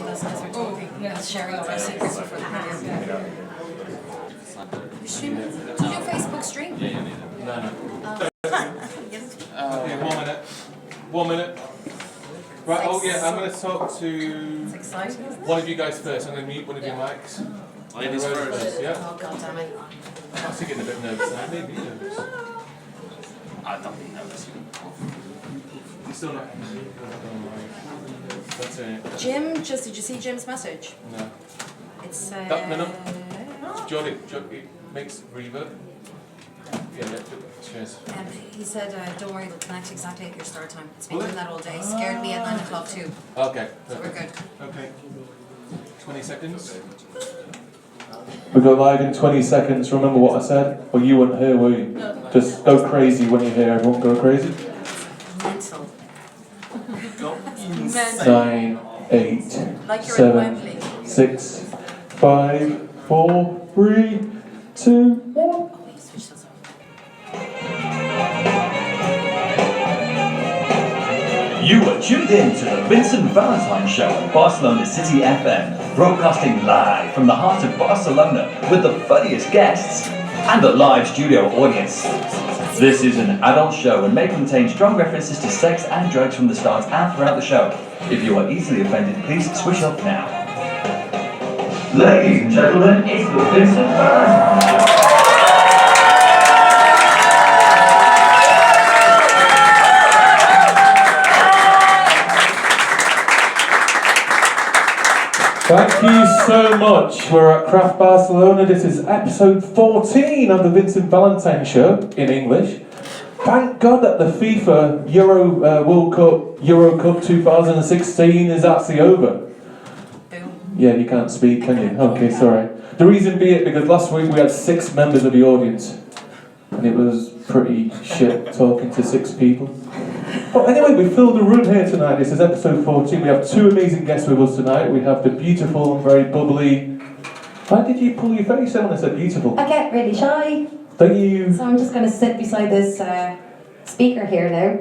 honest with us as we're talking. Sharing all our secrets before the podcast. You stream? Do you do Facebook stream? No. Okay, 1 minute. 1 minute. Right, oh yeah, I'm going to talk to one of you guys first. I'm going to mute one of your mics. Ladies first. Yeah. Oh, God damn it. I'm actually getting a bit nervous now. Maybe nervous. I don't be nervous. You're still not. That's it. Jim, did you see Jim's message? No. It's No. Jolly makes reverb. Yeah, cheers. He said, don't worry, it'll connect exactly at your start time. It's been doing that all day. Scared me at 9 o'clock too. Okay. So we're good. Okay. 20 seconds. We go live in 20 seconds. Remember what I said? Well, you weren't here, were you? No. Just go crazy when you hear everyone go crazy. Mental. Go 9, 8, Like you're 7, in Wembley. 6, 5, 4, 3, 2, 1. Oh, wait, switch those off. You are tuned in to the Vincent Valentine Show on Barcelona City FM, broadcasting live from the heart of Barcelona with the funniest guests and a live studio audience. This is an adult show and may contain strong references to sex and drugs from the start and throughout the show. If you are easily offended, please switch off now. Ladies and gentlemen, it's the Vincent Valentine Show. Thank you so much. We're at Craft Barcelona. This is episode 14 of the Vincent Valentine Show in English. Thank God that the FIFA World Cup, Euro Cup 2016 is actually over. Boom. Yeah, you can't speak, can you? Okay, sorry. The reason being because last week we had 6 members of the audience. And it was pretty shit talking to 6 people. But anyway, we filled the room here tonight. This is episode 14. We have 2 amazing guests with us tonight. We have the beautiful and very bubbly... Why did you pull your face out when I said beautiful? I get really shy, Don't you... so I'm just going to sit beside this speaker here now.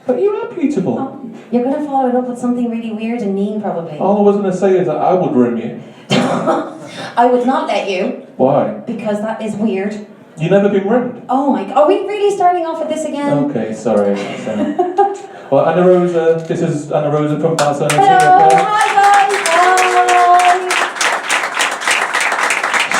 But you are beautiful. Oh, you're going to follow it up with something really weird and mean, probably. All I was going to say is that I would rim you. I would not let you, Why? because that is weird. You never been rimmed? Oh my God, are we really starting off with this again? Okay, sorry. Well, Anna Rosa, this is Anna Rosa from Barcelona City Hello, FM. hi guys,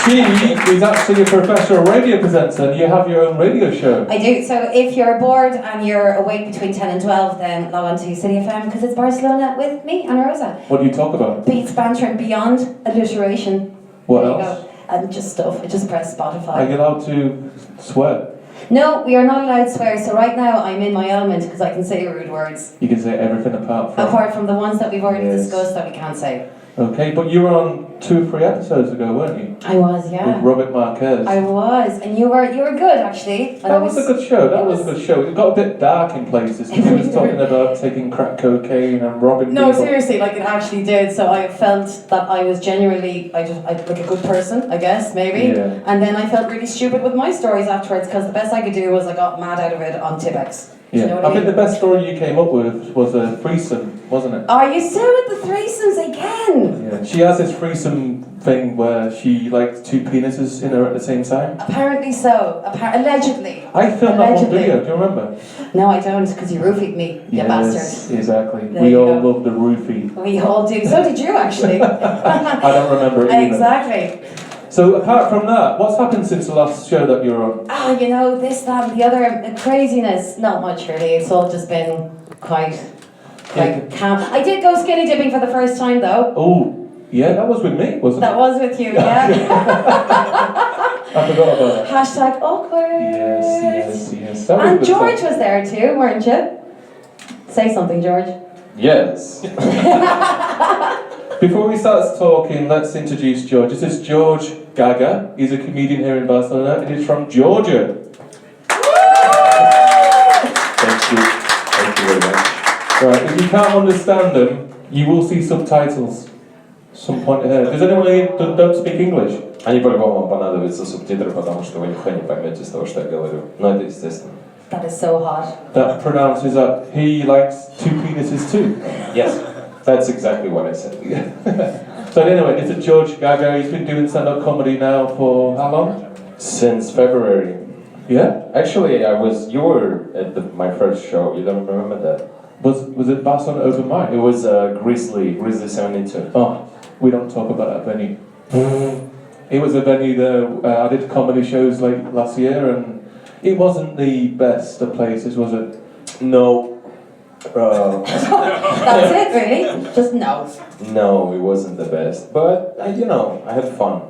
hi! She is actually a professional radio presenter and you have your own radio show. I do, so if you're bored and you're awake between 10 and 12, then log on to City FM, because it's Barcelona with me, Anna Rosa. What do you talk about? Beats, banter and beyond alliteration. What There you else? go. And just stuff, just press Spotify. Are you allowed to swear? No, we are not allowed to swear, so right now I'm in my element because I can say rude words. You can say everything apart from... the ones that we've already Yes. discussed that we can't say. Okay, but you were on 2 or 3 episodes ago, weren't you? I was, yeah. With Robert Marquez. I was, and you were good actually. That was a good show, It got a bit dark in places. He was talking about taking crack cocaine and robbing No, people. seriously, like it actually did. So I felt that I was genuinely, I like a good person, I guess, maybe. Yeah. And then I felt really stupid with my stories afterwards because the best I could do was I got mad out of it on Tibex. Yeah, You know what I think mean? the best story you came up with was a threesome, wasn't it? Are you still with the threesomes again? Yeah, she has this threesome thing where she likes 2 penises in her at the same time. Apparently so. Allegedly. I filmed that one Allegedly. video, do you remember? No, I don't, because you roofied me, you bastard. Exactly. There We you all go. love the roofie. We all do. So did you, actually. I don't remember it either. Exactly. So apart from that, what's happened since the last show that you were on? You know, this, that, and the other craziness. Not much, really. It's all just been quite calm. I did go skinny dipping for the first time, though. Oh, yeah, that was with me, wasn't That it? was with you, yeah. I forgot about that. Hashtag awkward. Yes. That was And good George stuff. was there too, weren't you? Say something, George. Yes. Before we start talking, let's introduce George. This is George Gaga. He's a comedian here in Barcelona and he's from Georgia. Thank you very much. Right, if you can't understand them, you will see subtitles some point ahead. Does anyone here don't speak English? Они по-любому вам понадобятся субтитры, потому что вы нихуя не поймете из того, что я говорю. Но это естественно. That is so hot. That pronounces that he likes 2 penises too. Yes. That's exactly what I said. So anyway, this is George Gaga. He's been doing stand-up comedy now for how long? Since February. Yeah? Actually, you were at my first show. You don't remember that? Was it Barcelona open mic? It was Grizzly 72. Oh, we don't talk about that venue. It was a venue that I did comedy shows like last year, and it wasn't the best of places, was it? No. That's it, really? Just no. No, it wasn't the best. But, I had fun.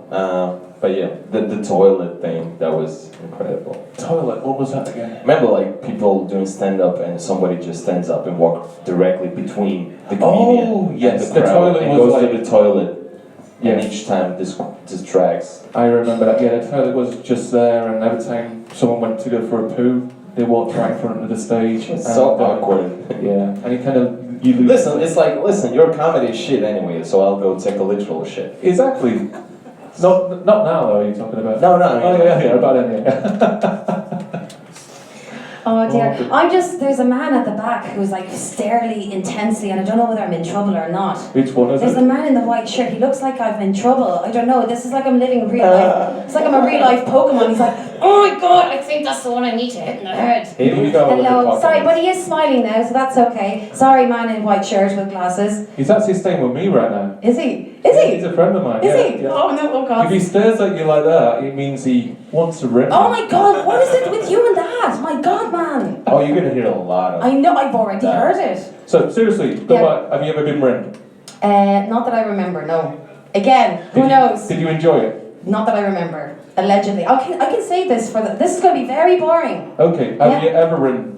But yeah, the toilet thing, that was incredible. Toilet, what was that again? Remember, like, people doing stand-up and somebody just stands up and walks directly between the comedian Oh, yes, and the the crowd toilet and was goes like- to the toilet. Yeah. And each time this drags. I remember that, yeah, the toilet was just there, and every time someone went to go for a poo, they walked right in front of the stage. It's so and, awkward. Yeah, and you kind of, you lose... Listen, your comedy is shit anyway, so I'll go take a literal shit. Exactly. Not now, though, you're talking about... No, Oh, yeah, about it, yeah. Oh dear. Oh, There's a man at the back who's like staring intensely, and I don't know whether I'm in trouble or not. Which one is There's it? the man in the white shirt. He looks like I'm in trouble. I don't know. This is like I'm living real life. It's like I'm a real life Pokémon. He's like, oh my god, I think that's the one I need to hit in the head. Here we go with the Hello. Pokémon. Sorry, but he is smiling now, so that's okay. Sorry, man in white shirt with glasses. He's actually staying with me right now. Is he? Is He's he? a friend of mine. Is yeah, he? yeah. Oh no, oh If god. he stares at you like that, it means he wants to rip Oh you. my god, what is it with you and that? My god, man. Oh, you're gonna hear a lot of I know, I've already heard it. So, seriously, go Yeah. back. Have you ever been rimmed? Not that I remember, no. Again, who Did you- knows? Did you enjoy it? Not that I remember. Allegedly. I can say this this is going to be very boring. Okay, have Yeah. you ever rimmed?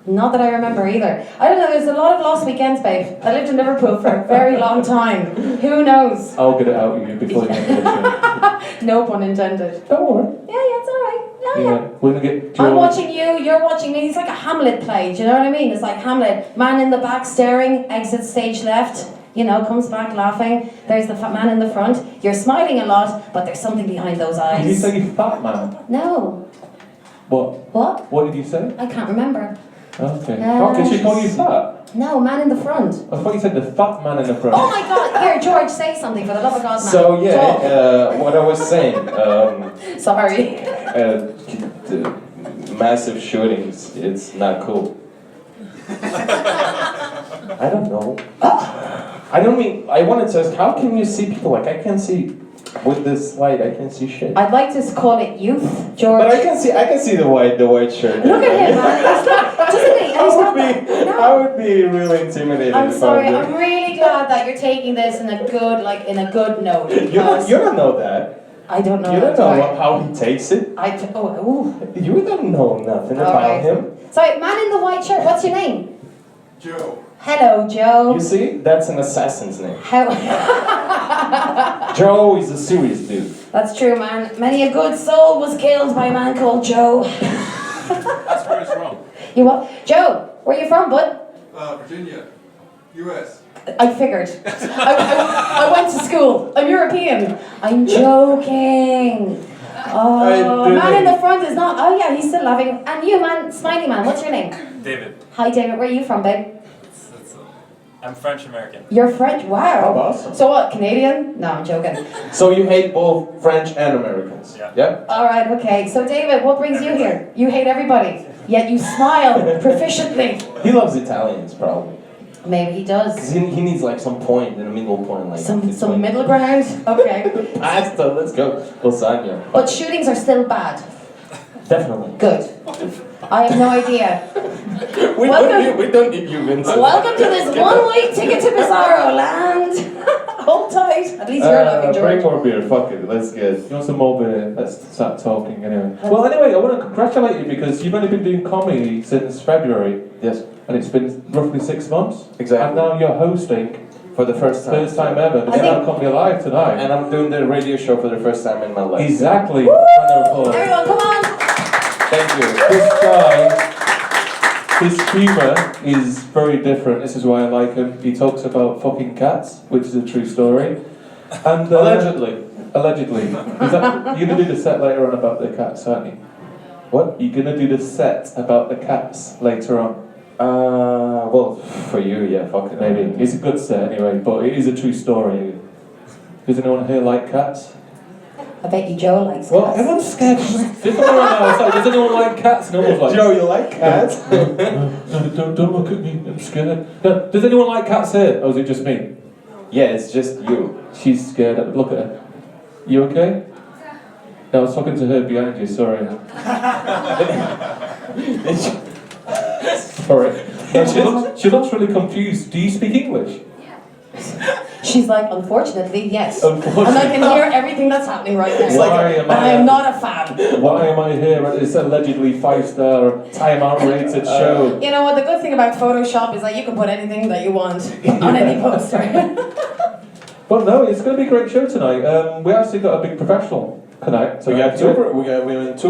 Not that I remember either. I don't know, there's a lot of lost weekends, babe. I lived in Liverpool for a very long time. Who knows? I'll get it out of you before you make the show. No pun intended. Don't worry. Yeah, it's alright. Yeah. We're gonna get I'm Joe. watching you, you're watching me. It's like a Hamlet play, do you know what I mean? It's like Hamlet. Man in the back staring, exits stage left, comes back laughing. There's the fat man in the front. You're smiling a lot, but there's something behind those eyes. Did you say fat man? No. What? What? What did you say? I can't remember. Okay. How could she call you fat? No, man in the front. I thought you said the fat man in the front. Oh my god, here, George, say something for the love of God, man. So yeah, Talk. what I was saying, Sorry. the massive shootings, it's not cool. I don't know. I don't mean, I wanted to ask, how can you see people? Like, I can't see, with this light, I can't see shit. I'd like to call it youth, George. But I can see the white shirt. Look at him, man. He's not, doesn't he? And he's not that, no. I would be really intimidated. I'm if I sorry, were I'm really glad that you're taking this in a good note. you because don't know that. I don't know. You don't that, do know how he takes it. ooh. You don't know nothing All about right. him. Sorry, man in the white shirt, what's your name? Joe. Hello, Joe. You see, that's an assassin's name. How? Joe is a serious dude. That's true, man. Many a good soul was killed by a man called Joe. That's where it's from. You what? Joe, where you from, bud? Virginia, US. I figured. I went to school. I'm European. I'm joking. Oh, man in the front is not. Oh yeah, he's still laughing. And you, man, smiley man. What's your name? David. Hi, David. Where are you from, babe? I'm French American. You're French. Wow. Oh, awesome. So what? Canadian? No, I'm joking. So you hate both French and Americans? Yeah. All right. Okay. So David, what brings you here? You hate everybody, yet you smile proficiently. He loves Italians, probably. Maybe he does. Because he needs like some point, in a middle point. Like Some middle ground. Okay. Pasta, let's go. Lasagna. But shootings are still bad. Definitely. Good. I have no idea. We Welcome. don't need you, Vincent. Welcome to this one-way ticket to Bizarro land. Hold tight. At least you're laughing, Bring George. more beer, fuck it, let's get... You want some more beer? Let's start talking anyway. Well, anyway, I want to congratulate you because you've only been doing comedy since February. Yes, And it's been roughly 6 months. exactly. And now you're hosting, For the first time. first time ever, the I think- Stand Comedy Live tonight. And I'm doing the radio show for the first time in my life. Exactly. Woo! Round of applause. Everyone, come on. Thank you. This guy, his humour is very different. This is why I like him. He talks about fucking cats, which is a true story. And Allegedly. Allegedly. You're going to do the set later on about the cats, aren't you? What? You're going to do the set about the cats later on. Well, for you, yeah, fuck it. Maybe. It's a good set anyway, but it is a true story. Does anyone here like cats? I bet you Joe likes Well, cats. everyone's scared. Different right now. It's like, does anyone like cats? No one's like, Joe, you like cats? no, don't look at me. I'm scared. No, does anyone like cats here? Or is it just me? Yeah, it's just you. She's scared. Look at her. You okay? No, I was talking to her behind you. Sorry. Sorry. No, she looks really confused. Do you speak English? She's like, unfortunately, yes. Unfortunately. And I can hear everything that's happening right now. Why And I am not a fan. Why am I here at this allegedly 5-star time-out rated show? You know what, the good thing about Photoshop is that you can put anything that you want on any poster. Well, no, it's going to be a great show tonight. We actually got a big professional tonight. We got two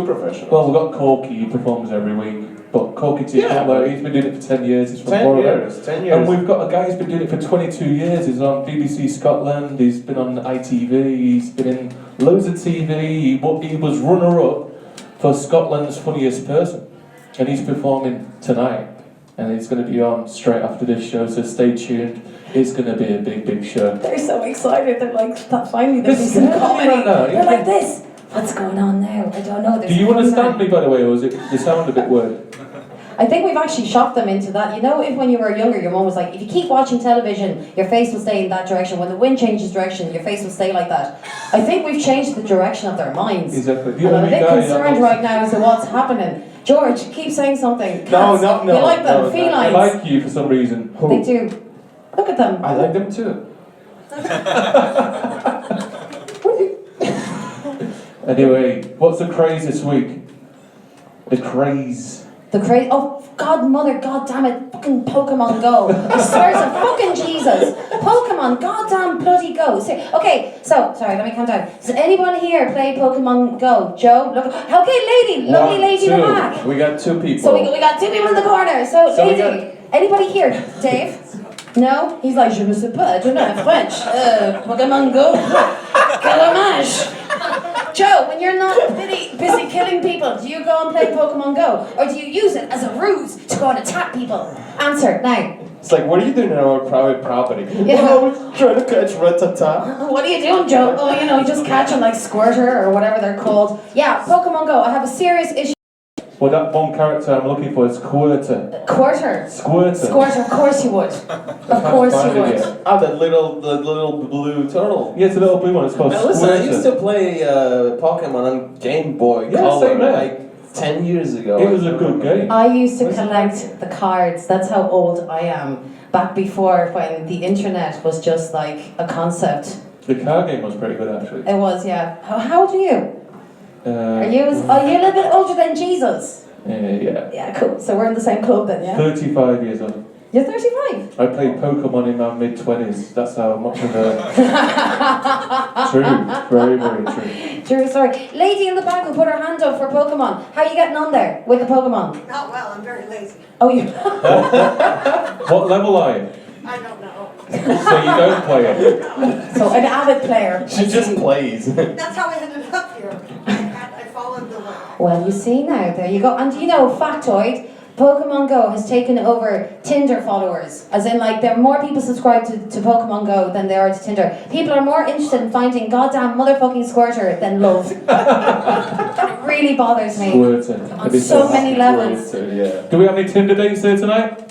professionals. Well, we've got Corky, who performs every week. But Corky T. Yeah. Butler, he's been doing it for 10 years. He's from 10 Florida. years, 10 years. And we've got a guy who's been doing it for 22 years. He's on BBC Scotland, he's been on ITV, he's been in loads of TV. He was runner-up for Scotland's Funniest Person. And he's performing tonight. And he's going to be on straight after this show, so stay tuned. It's going to be a big, big show. They're so excited, they're like, finally there's This some is comedy. right now. They're like this. What's going on now? I don't know. Do you understand me, by the way, or is it the sound a bit weird? I think we've actually shocked them into that. You know, if when you were younger, your mum was like, if you keep watching television, your face will stay in that direction. When the wind changes direction, your face will stay like that. I think we've changed the direction of their minds. Exactly. And I'm a bit concerned right now as to what's happening. George, keep saying something. Cats, No. You like them? No, Felines. I like you for some reason. They do. Look at them. I like them too. Anyway, what's the craze this week? The craze. The crazy. Oh, God, mother, God damn it. Fucking Pokémon Go. I swear to fucking Jesus. Pokemon, goddamn bloody Go. Okay, so, sorry, let me calm down. Does anyone here play Pokemon Go? Joe? Look. Okay, lady. Lovely lady in the back. We got two people. So we got two people in the corner. So lady. Anybody here? Dave? No? He's like, je ne sais pas, I don't know French. Pokémon Go. Calamage. Joe, when you're not busy killing people, do you go and play Pokemon Go? Or do you use it as a ruse to go and attack people? Answer, now. It's like, what are you doing in our private property? Yeah. Oh, we're trying to catch Rattata. What are you doing, Joe? Oh, you know, just catching like Squirter or whatever they're called. Yeah, Pokemon Go. I have a serious issue. Well, that one character I'm looking for is Squirter. Quarter. Squirter. Squirter, of course you would. Of course you would. Oh, the little blue turtle. Yeah, it's a little blue one. It's called Now Squirter. listen, I used to play Pokemon on Game Boy Yeah, Color same there. like 10 years ago. It was a good game. I used to collect the cards. That's how old I am. Back before when the internet was just like a concept. The card game was pretty good, actually. It was, yeah. How old are you? Are you a little bit older than Jesus? Yeah. Yeah, cool. So we're in the same club then, yeah? 35 years old. You're 35? I played Pokemon in my mid-20s. That's how much of a... True. Very, very true. True story. Lady in the back who put her hand up for Pokemon. How are you getting on there with the Pokemon? Not well, I'm very lazy. Oh, you... What level are you? I don't know. So you don't play it? So an avid player. She just plays. That's how I ended up here. I followed the way. Well, you see now, there you go. And you know, factoid, Pokemon Go has taken over Tinder followers. As in, like, there are more people subscribed to Pokemon Go than there are to Tinder. People are more interested in finding goddamn motherfucking Squirter than love. It really bothers me. Squirter. On so many levels. Squirter, yeah. Do we have any Tinder dates here tonight?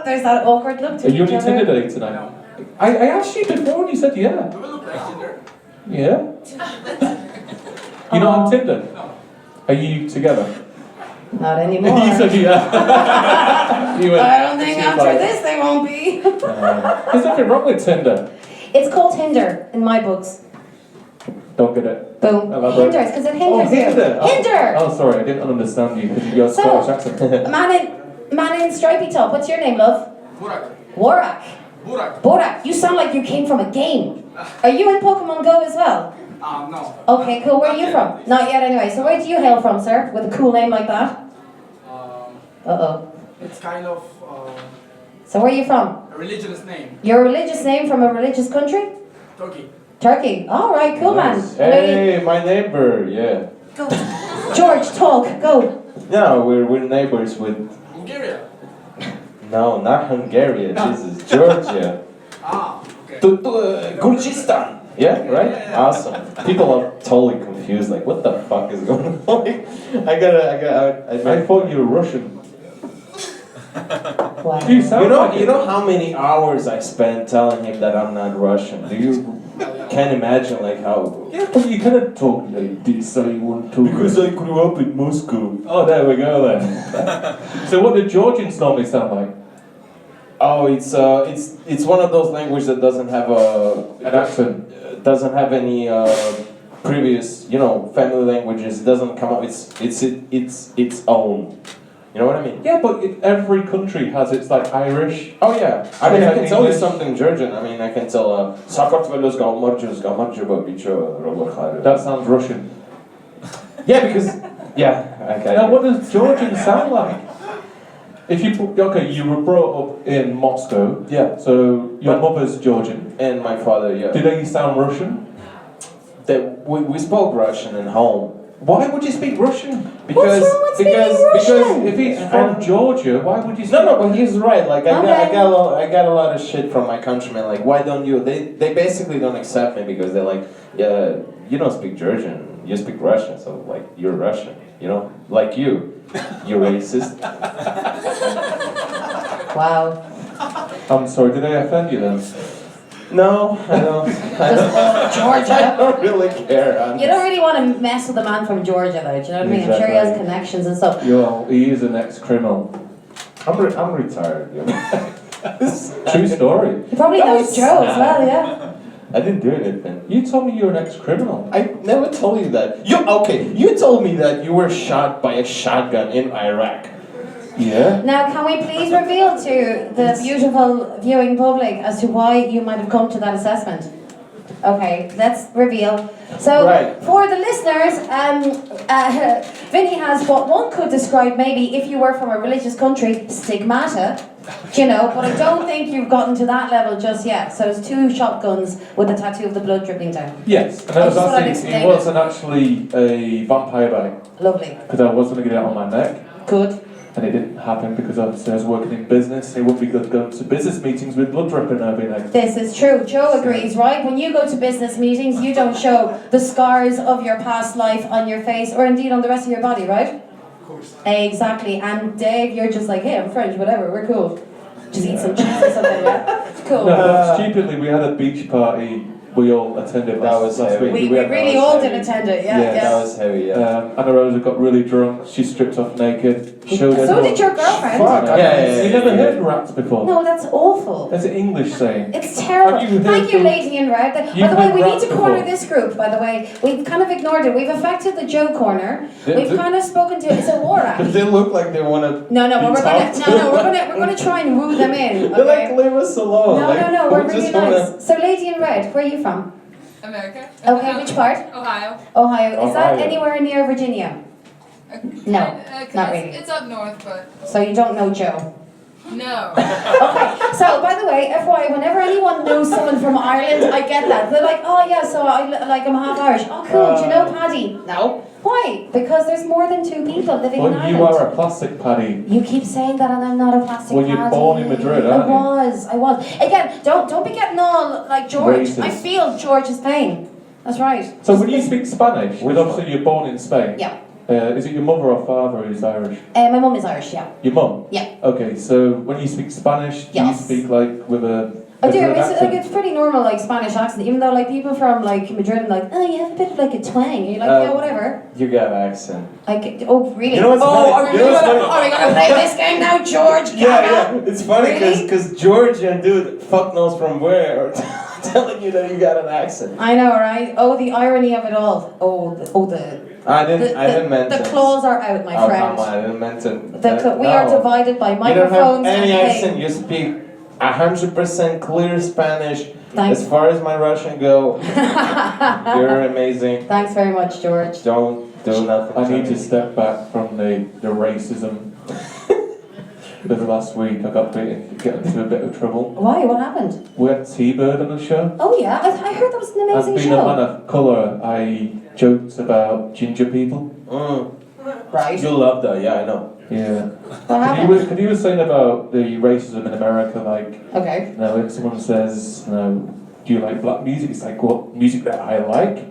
There's that awkward look to Are you each on a other. Tinder date tonight? I asked you before and you said yeah. Yeah? You're not on Tinder? Are you together? Not anymore. You said yeah. You went, I don't think she's after like, this they won't be. There's nothing wrong with Tinder. It's called Hinder in my books. Don't get it. Boom. Elaborate. Hinders, because it hinders you. Hinder. Hinder! Oh, sorry, I didn't understand you because you got a So- Scottish accent. Man in stripy top, what's your name, love? Burak. Warak. Burak. Borak, you sound like you came from a game. Are you in Pokemon Go as well? No. Okay, cool. Where are you from? Not yet anyway. So where do you hail from, sir? With a cool name like that? Uh-oh. It's kind of So where are you from? a religious name. Your religious name from a religious country? Turkey. Turkey. All right, cool, Nice. man. Hey, my neighbor, yeah. Go. George, talk. Go. No, we're neighbors with. Bulgaria. No, not Hungary. Jesus, Georgia. Ah, okay. Gurjistan. Yeah, right? Yeah. Awesome. People are totally confused, like, what the fuck is going on? I thought you were Russian. Wow. You sound like You it. know how many hours I spent telling him that I'm not Russian? Do you can't imagine like how? Yeah, but you kind of talk like this, so you wouldn't talk. I grew up in Moscow. Oh, there we go then. So what do Georgians normally sound like? Oh, it's one of those languages that doesn't have An accent. doesn't have any previous, family languages. It doesn't come up. It's its own. You know what I mean? Yeah, but every country has its like Irish. Oh yeah. I mean, I can tell you English. something Georgian. I mean, I can tell. That sounds Russian. Yeah, because okay. Now, what does Georgian sound like? If you you were brought up in Moscow. Yeah. So your But- mother's Georgian. And my father, yeah. Do they sound Russian? We spoke Russian at home. Why would you speak Russian? Because wrong with speaking Russian? If he's from Georgia, why would you speak? No, but he's right. Like I Okay. got a lot of shit from my countrymen. Like, why don't you? They basically don't accept me because they're like, yeah, you don't speak Georgian, you speak Russian, so like you're Russian, like you racist. Wow. I'm sorry, did I offend you then? No, I don't. Georgia. I don't really care. You don't really want to mess with a man from Georgia, though. Do you know what I mean? I'm sure he has Exactly. connections and stuff. Well, he is an ex-criminal. I'm retired. True story. He probably knows Joe as well, yeah. I didn't do anything. You told me you were an ex-criminal. I never told you that. You told me that you were shot by a shotgun in Iraq. Yeah. Now, can we please reveal to the beautiful viewing public as to why you might have come to that assessment? Okay, let's reveal. So, Right. for the listeners, Vinny has what one could describe maybe if you were from a religious country, stigmata, but I don't think you've gotten to that level just yet. So it's 2 shotguns with a tattoo of the blood dripping down. Yes, and I it was just thought I'd actually, explain it wasn't actually a vampire bite, Lovely. because I was going to get it on my neck, Good. and it didn't happen because obviously I was working in business. It wouldn't be good going to business meetings with blood dripping over your neck. This is true. Joe agrees, right? When you go to business meetings, you don't show the scars of your past life on your face or indeed on the rest of your body, right? Of course. Exactly. And Dave, you're just like, hey, I'm French, whatever, we're cool. Just eat some cheese or something, yeah? It's cool. No, but stupidly, we had a beach party we all attended That was last heavy. week. We had really those all heavy. did attend it, yeah. Yeah, yeah. That was heavy, yeah. Anna Rosa got really drunk. She stripped off naked. Showed So everyone. did your girlfriend. Fuck, Yeah. You never heard rats before? No, that's awful. That's an English saying. It's terrible. Have you heard Thank you, the- Lady in Red. By You've the way, heard we need rats to corner before? this group, by the way. We've kind of ignored it. We've affected the Joe corner. We've kind of spoken to it's a war act. They look like they want to. No, but we're gonna talked to. we're gonna try and woo them in. They're like, Okay? leave us alone. No, we're we really just wanna- nice. So, Lady in Red, where are you from? America. Okay, which part? Ohio. Ohio. Is that Ohio. anywhere near Virginia? No, not really. It's up north, but So you don't know Joe. no. Okay, so by the way, FYI, whenever anyone knows someone from Ireland, I get that. They're like, oh yeah, so I'm half Irish. Oh cool, do you know Paddy? No. Why? Because there's more than 2 people living in Well, Ireland. you are a plastic paddy. You keep saying that and I'm not a plastic Well, you're Paddy. born in Madrid, aren't you? I was. Again, don't be getting all like George. Racist. I feel George's pain. That's right. So when you speak Spanish, because obviously you're born in Spain. Yeah. Is it your mother or father who's Irish? My mum is Irish, yeah. Your mum? Yeah. Okay, so when you speak Spanish, do you Yes. speak like with a I do. Madrid It's accent? like it's pretty normal, like Spanish accent. Even though like people from like Madrid, are like, oh, you have a bit of like a twang. And you're like, yeah, whatever. You got an accent. Like, oh, really? You know what's funny? Are we You know what's funny? gonna play this game now, George? Yeah. It's funny Really? because Georgian dude, fuck knows from where, telling you that you got an accent. I know, right? Oh, the irony of it all. I didn't mention. The claws are out, my friend. Come on, I didn't mention. We are divided by You don't microphones have any and accent. You speak 100% clear Spanish. Thanks. As far as my Russian go, you're amazing. Thanks very much, George. Don't do nothing. I need me. to step back from the racism. Because last week I got get into a bit of trouble. Why? What happened? We had T-Bird on the show. Oh yeah, I heard that was an And amazing being a man show. of colour, I joked about ginger people. right? You love that, yeah, I know. Yeah. What happened? Because he was saying about the racism in America, like, Okay. you know, when someone says, you know, do you like black music? It's like, what music that I like?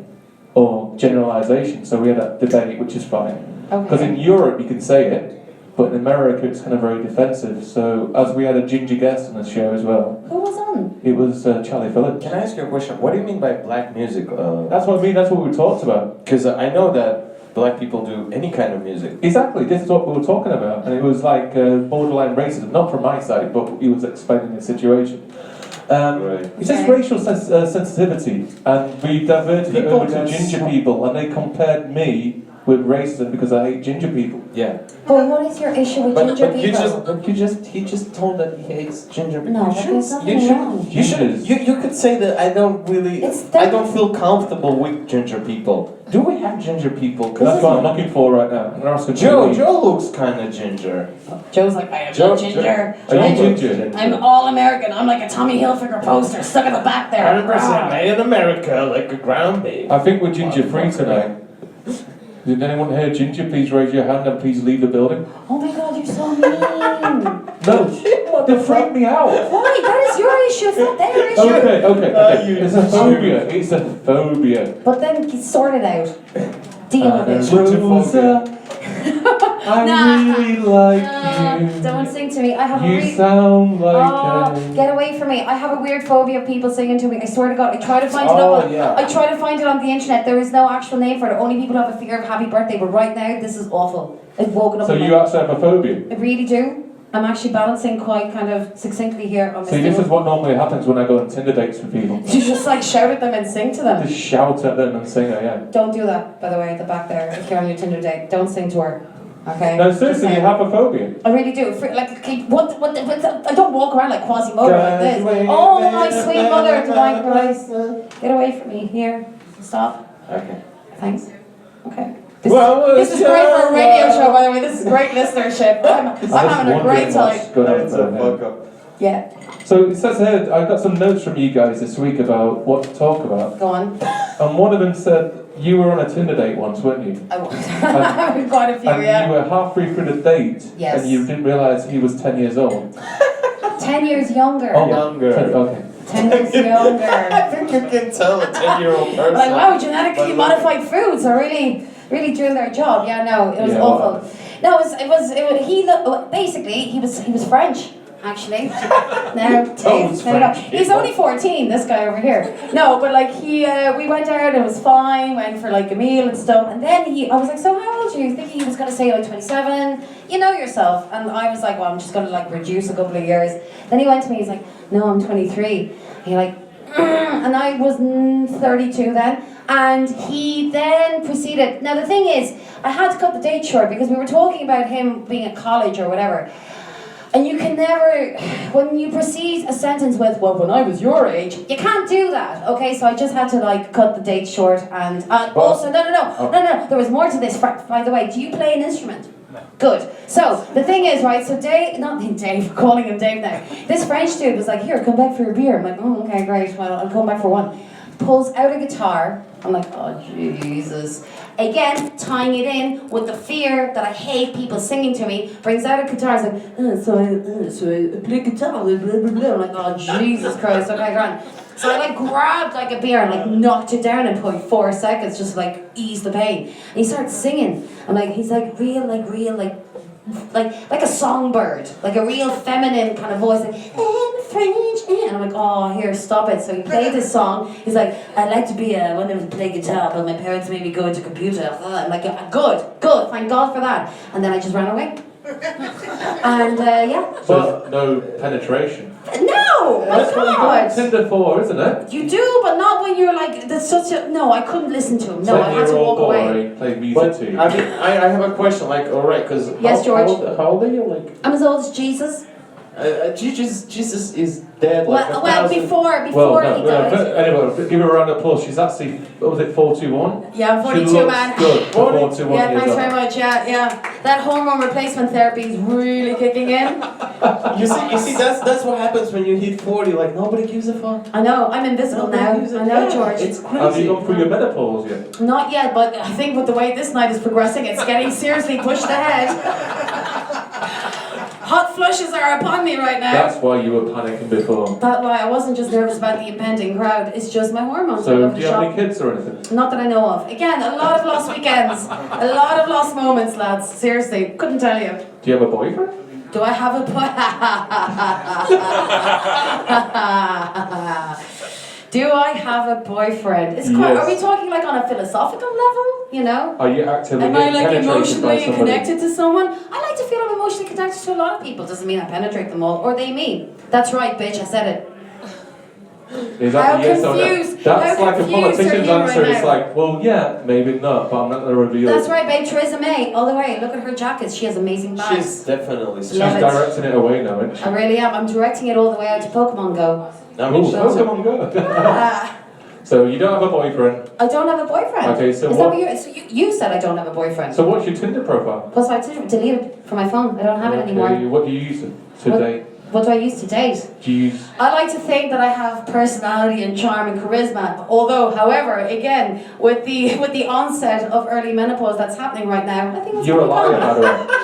Or generalisation. So we had that debate, which is fine. Because in Europe you can say it, but in America it's kind of very defensive. So as we had a ginger guest on the show as well. Who was on? It was Charlie Phillips. Can I ask you a question? What do you mean by black music? That's what I mean, that's what we talked about. Because I know that black people do any kind of music. Exactly, this is what we were talking about. And it was like borderline racism, not from my side, but he was explaining the situation. Right. It's just racial sensitivity, and we diverted it over to ginger people, and they compared me with racism because I hate ginger people. Yeah. But what is your issue with ginger people? He just told that he hates ginger people. No, but there's nothing wrong. You could say that I don't feel comfortable with ginger people. Do we have ginger people? That's what I'm looking for right now. I'm asking Joe looks kind of ginger. Joe's like, I am not ginger. Are you ginger? I'm all American. I'm like a Tommy Hilfiger poster stuck in the back there. 100% made in America, like a ground baby. I think we're ginger free tonight. Did anyone hear ginger? Please raise your hand and please leave the building. Oh my god, you're so mean. No, they freaked me out. Why? That is your issue. It's not their issue. Okay. It's a phobia. It's a phobia. But then sort it out. Deal with it. Rosa, I really like you. Don't sing to me. I have a You sound like get away from me. I have a weird phobia of people singing to me. I swear to God, I try to find it I try to find it on the internet. There is no actual name for it. Only people have a fear of happy birthday, but right now this is awful. I've woken up. So you actually have a phobia? I really do. I'm actually balancing quite kind of succinctly here on this. See, this is what normally happens when I go on Tinder dates with people. You just like shout at them and sing to them. Just shout at them and sing, yeah. Don't do that, by the way, at the back there. If you're on your Tinder date, don't sing to her. Okay. No, seriously, you have a phobia. I really do. What I don't walk around like Quasimodo like this. Oh, my sweet mother, divine Christ. Get away from me. Here. Stop. Okay. Thanks. Okay. This is great for a radio show, by the way. This is great listenership. I'm having a great time. Yeah. So it says here, I got some notes from you guys this week about what to talk about. Go on. And one of them said, you were on a Tinder date once, weren't you? I was. Quite a few, and you were halfway through the date, yes. And you didn't realise he was 10 years old. 10 years younger. Oh, younger. Okay. 10 years younger. I think you can tell a 10-year-old person. Like, wow, genetically modified foods are really doing their job. Yeah, no, it was awful. No, he was French. Actually, he's only 14. This guy over here. No, but like we went out. It was fine. Went for like a meal and stuff. And then I was like, so how old are you? Thinking he was going to say like 27. You know yourself. And I was like, well, I'm just going to like reduce a couple of years. Then he went to me. He's like, no, I'm 23. And you're like, and I was 32 then. And he then proceeded. Now the thing is, I had to cut the date short because we were talking about him being at college or whatever. And you can never, when you proceed a sentence with, well, when I was your age, you can't do that, okay? So I just had to, like, cut the date short and also, no, there was more to this, by the way. Do you play an instrument? No. Good. So, the thing is, right, so Dave, we're calling him Dave now. This French dude was like, here, come back for a beer. I'm like, oh, okay, great, well, I'll come back for one. Pulls out a guitar. I'm like, oh, Jesus. Again, tying it in with the fear that I hate people singing to me, brings out a guitar, and like, so I play guitar, blah, blah, blah. I'm like, oh, Jesus Christ, okay, go on. So I like grabbed like a beer and like knocked it down in 0.4 seconds, just to like ease the pain. And he starts singing. I'm like, he's like real, like a songbird, like a real feminine kind of voice, like, I'm French, and I'm like, oh, here, stop it. So he played this song. He's like, I'd like to be one of them play guitar, but my parents made me go into computer. I'm like, good, thank God for that. And then I just ran away. And yeah. So no penetration. No, that's what you got Tinder for, isn't it? You do, but not when you're like, that's such a, no, I couldn't listen to him. No, I had to walk away. Play music to you. I mean, I have a question, like, alright, because yes, George. How old are you, like? I'm as old as Jesus. Jesus is dead like Well, a thousand... before Well, he died. but anyway, give her a round of applause. She's actually, what was it, 421? Yeah, She 42 looks man. good for 41 Yeah, years thanks old. very much. Yeah. That hormone replacement therapy is really kicking in. You see, that's what happens when you hit 40. Like nobody gives a fuck. I know, I'm invisible now. Nobody gives a- I know, yeah, George. It's crazy. Have you gone through your menopause yet? Not yet, but I think with the way this night is progressing, it's getting seriously pushed ahead. Hot flushes are upon me right now. That's why you were panicking before. That's why I wasn't just nervous about the impending crowd. It's just my hormones. I So, love do to you have shop. any kids or anything? Not that I know of. Again, a lot of lost weekends. A lot of lost moments, lads. Seriously, couldn't tell you. Do you have a boyfriend? Do I have a Do I have a boyfriend? It's quite, Yes. Are we talking like on a philosophical level? You know? Are you actively Am I getting like penetrated by emotionally somebody? connected to someone? I like to feel I'm emotionally connected to a lot of people. Doesn't mean I penetrate them all, or they me. That's right, bitch. I said it. Is that How a yes or no? confused- That's how like a confused are politician's you answer. right It's now? like, well, yeah, maybe not, but I'm not going to reveal That's it. right, babe. Theresa May, all the way. Look at her jackets. She has amazing bags. She's definitely She's Love it. directing it away now, isn't she? I really am. I'm directing it all the way out to Pokémon Go. I mean, Oh, Pokémon Go. Ah, So you don't have a boyfriend. I don't have a boyfriend. Okay, so Is what- that what you're... So you said I don't have a boyfriend. So what's your Tinder profile? Plus, I deleted it from my phone. I don't have it anymore. Okay, what do you use today? What do I use to date? Do you use... I like to think that I have personality and charm and charisma. Although, however, again, with the onset of early menopause that's happening right now, I think it's You're a probably liar, gone. by the way.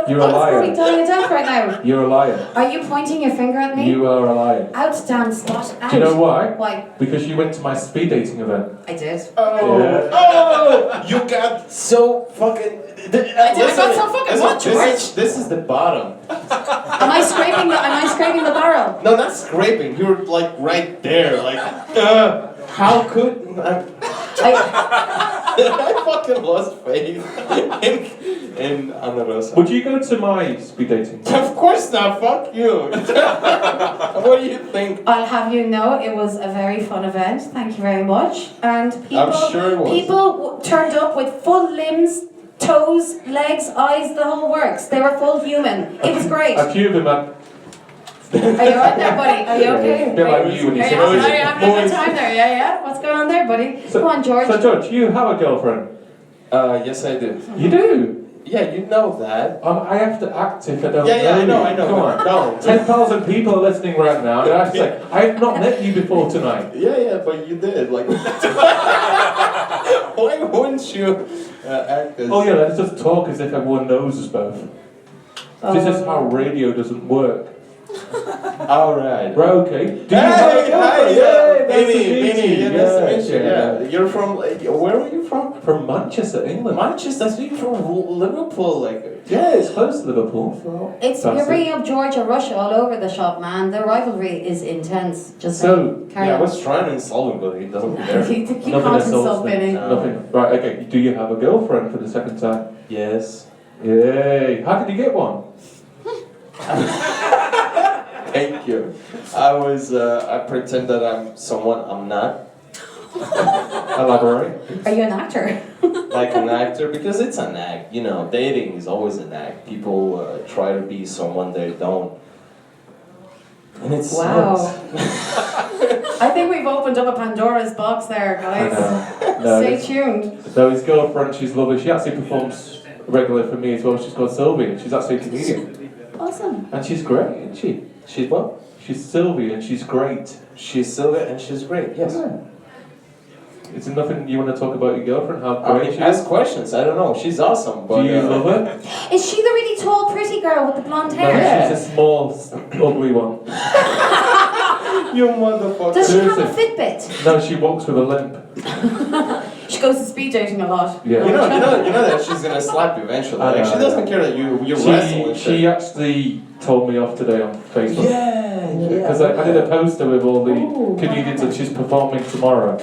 You're a It's probably liar. dying to death right now. You're a liar. Are you pointing your finger at me? You are a liar. Out, damn spot. Out. Do you know why? Why? Because you went to my speed dating event. I did. Yeah. Oh, you got so fucking. I got so fucking what, George? This is the bottom. Am I scraping the barrel? No, not scraping. You're like right there. Like, how could I fucking lost faith in Ana Rosa. Would you go to my speed dating? Of course not. Fuck you. What do you think? I'll have you know it was a very fun event. Thank you very much. And people, I'm sure it was. people turned up with full limbs, toes, legs, eyes, the whole works. They were full human. It was great. A few of them had... Are you right there, buddy? Are you okay? A bit like you when you Are say you having, noisy. are you having a good time there? Yeah. What's going on there, buddy? So- Come on, George. So George, you have a girlfriend? Yes, I do. You do? Yeah, you know that. I have to act if I don't Yeah, I know. Come on. Don't. 10,000 people are listening right now. And I have to say, I have not met you before tonight. Yeah, but you did. Like, why wouldn't you act as? Oh yeah, let's just talk as if everyone knows us both. This is how radio doesn't work. All right. Right, okay. Do you have a girlfriend? yeah, Nice to meet Vinny, you. yeah, nice to meet you. Yeah. Yeah, you're from. Where are you from? From Manchester, England. Manchester. So you're from Liverpool, like. Yeah, it's close to Liverpool. It's That's you're it. bringing up Georgia, Russia all over the shop, man. The rivalry is intense. Just So, saying. Carry Yeah, I on. was trying to insult him, but he doesn't care. you Nothing can't assaults insult me. Benny. No. Nothing. Right, okay. Do you have a girlfriend for the second time? Yes. Yay. How did you get one? Thank you. I pretend that I'm someone I'm not. Elaborate. Are you an actor? Like an actor, because it's an act. You know, dating is always an act. People try to be someone they don't. And it Wow. sucks. I think we've opened up a Pandora's box there, I guys. know. No, Stay it's- tuned. So his girlfriend, she's lovely. She actually performs regularly for me as well. She's called Sylvia. She's actually a comedian. Awesome. And she's great, isn't she? She's what? She's Sylvia and she's great. She's Sylvia and she's great. Yes. Is there nothing you want to talk about your girlfriend? How I great mean, she ask is? questions. I don't know. She's awesome. But, Do you love her? Is she the really tall, pretty girl with the blonde No, hair? she's a small, ugly one. You motherfucker. Does she have a Seriously. Fitbit? No, she walks with a limp. She goes to speed dating a lot. Yeah. You know that she's gonna slap you eventually. I Like, know, she doesn't care that you wrestle and She shit. actually told me off today on Facebook. Yeah. Because I did a poster with all the comedians that she's performing tomorrow.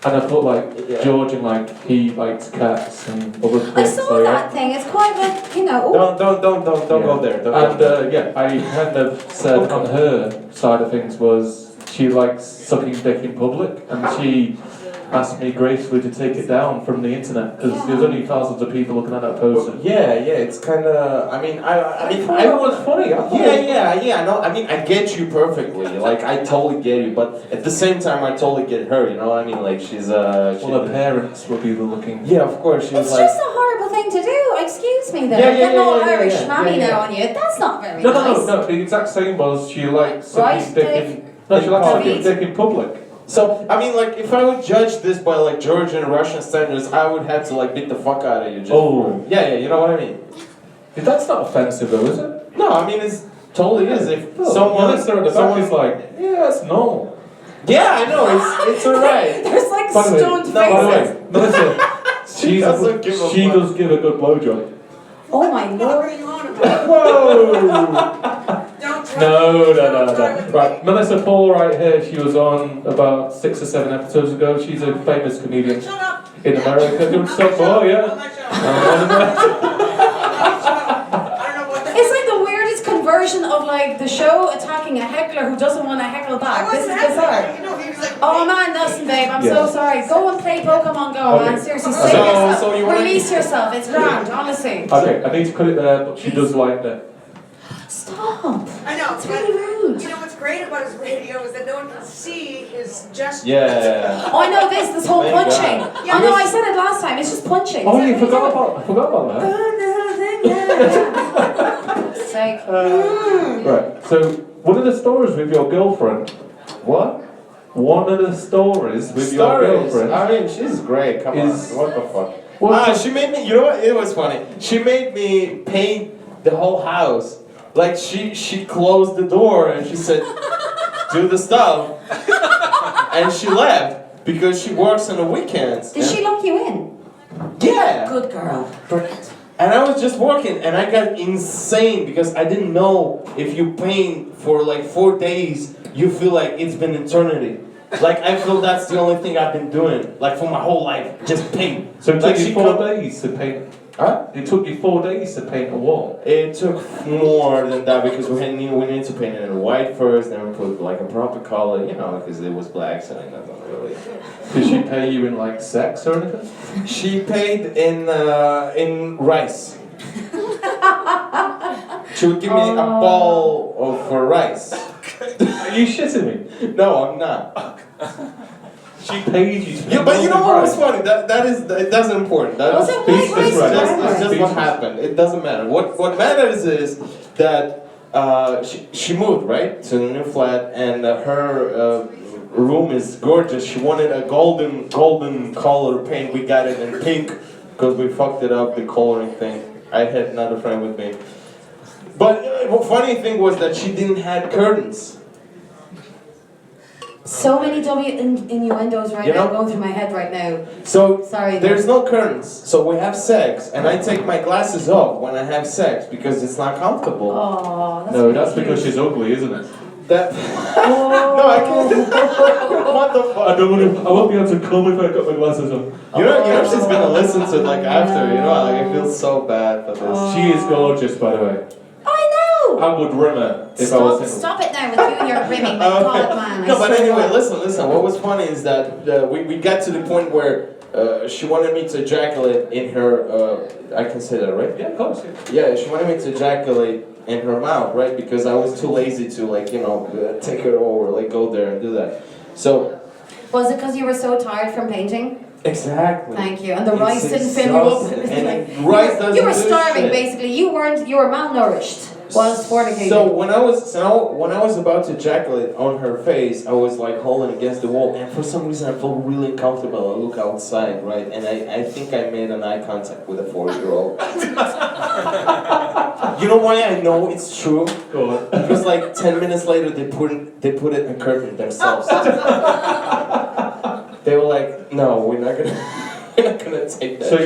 And I put like Yeah. George and like he likes cats and other things. I saw so, yeah. that thing. It's quite like, you know. Don't go there. Don't And go there. yeah, I kind of said on her side of things was she likes sucking dick in public, and she asked me gracefully to take it down from the internet because there's only thousands of people looking at that poster. Yeah, it's kind of. I mean, I was funny. Yeah. No, I mean, I get you perfectly. Like, I totally get you, but at the same time, I totally get her. You know what I mean? Like, she's well, her parents will be the looking. Yeah, of course. She's It's like. just a horrible thing to do. Excuse me, though. Yeah, Getting all Irish yeah. mammy now on you. That's not very No, nice. no. The exact same was she likes Right, sucking dick Dave? in. No, she likes sucking David? dick in public. So, I mean, like, if I would judge this by, like, Georgian and Russian standards, I would have to, like, beat the fuck out of you. Just Yeah, you know what I mean? That's not offensive, though, is it? No, I mean, it's totally is. If Someone at the back someone's is like, yeah, that's normal. Yeah, I know, it's alright. There's like By the way, stoned by the way, faces. Melissa, she doesn't give a fuck. does give a good blowjob. Oh my What lord. are you on about? Whoa! Don't try. No. Don't try with Right, me. Melissa Paul right here, she was on about 6 or 7 episodes ago. She's a famous comedian Shut up. in America. Doing stuff more, On yeah. my show. Um, I don't know what the It's like the weirdest conversion of like the show attacking a heckler who doesn't want to heckle back. This is bizarre. You know, he was like, Oh man, listen babe, I'm Yeah. so sorry. Go and play Pokemon Go, man. Okay. Seriously, So- save yourself. so you wanna- Release yourself. It's grand, honestly. okay, I need to cut it there, but she does like that. Stop. I know. It's but really rude. You know what's great about his radio is that no one can see his gesture. Yeah. Oh, I know this whole Thank punching. God. I know, I said it last time. It's just punching. Oh, Is you it forgot really about, I forgot about that. Sake. Right, so one of the stories with your girlfriend. What? One of the stories with your Stories. girlfriend. I mean, she's great. Come Is- on. What the fuck? Well, She made me. You know what? It was funny. She made me paint the whole house. Like she closed the door and she said, "Do the stuff," and she left because she works on the weekends. Did she lock you in? Yeah. Good girl. And I was just working and I got insane because I didn't know if you paint for like 4 days, you feel like it's been eternity. Like I feel that's the only thing I've been doing, like for my whole life, just paint. so it like took she you 4 come- days to paint. Huh? It took you 4 days to paint a wall. It took more than that because we need to paint it in white first, then we put like a proper color, you know, because it was black, so I don't really. Did she pay you in like sex or anything? She paid in rice. She would give me a bowl of for rice. Are you shitting me? No, I'm not. She paid you to Yeah, but you know what was was funny? That's important. That Was is it speechless, white rice or right? brown It's just rice? what happened. It doesn't matter. What matters is that she moved right to the new flat, and her room is gorgeous. She wanted a golden color paint. We got it in pink because we fucked it up the coloring thing. I had another friend with me. But the funny thing was that she didn't have curtains. So many innuendos right You now know? going through my head right now. So Sorry. there's no curtains. So we have sex, and I take my glasses off when I have sex because it's not comfortable. Oh, that's No, really that's because cute. she's ugly, isn't it? That Oh. no, I can't. What the fuck? I don't want to. I won't be able to come if I got my glasses on. You know she's gonna listen to it like after. You know, like I feel so bad for this. She is gorgeous, by the way. I know. I would rim her if I was single. Stop it now with you and your rimming. My God, man. I No, but swear to anyway, God. listen. What was funny is that we got to the point where she wanted me to ejaculate in her. I can say that, right? Yeah, of course. Yeah. Yeah, she wanted me to ejaculate in her mouth, right? Because I was too lazy to take her over, like go there and do that. So Was it because you were so tired from painting? exactly. Thank you. And the It's rice didn't fill you up. exhausting. It was And like- rice you doesn't were do starving, shit. basically. You were malnourished whilst fornicating. So when I was about to ejaculate on her face, I was like holding against the wall, and for some reason I felt really uncomfortable. I look outside, right, and I think I made an eye contact with a 4-year-old. You know why I know it's true? Go on. Because like 10 minutes later they put it in curtain themselves. They were like, no, we're not gonna take that. So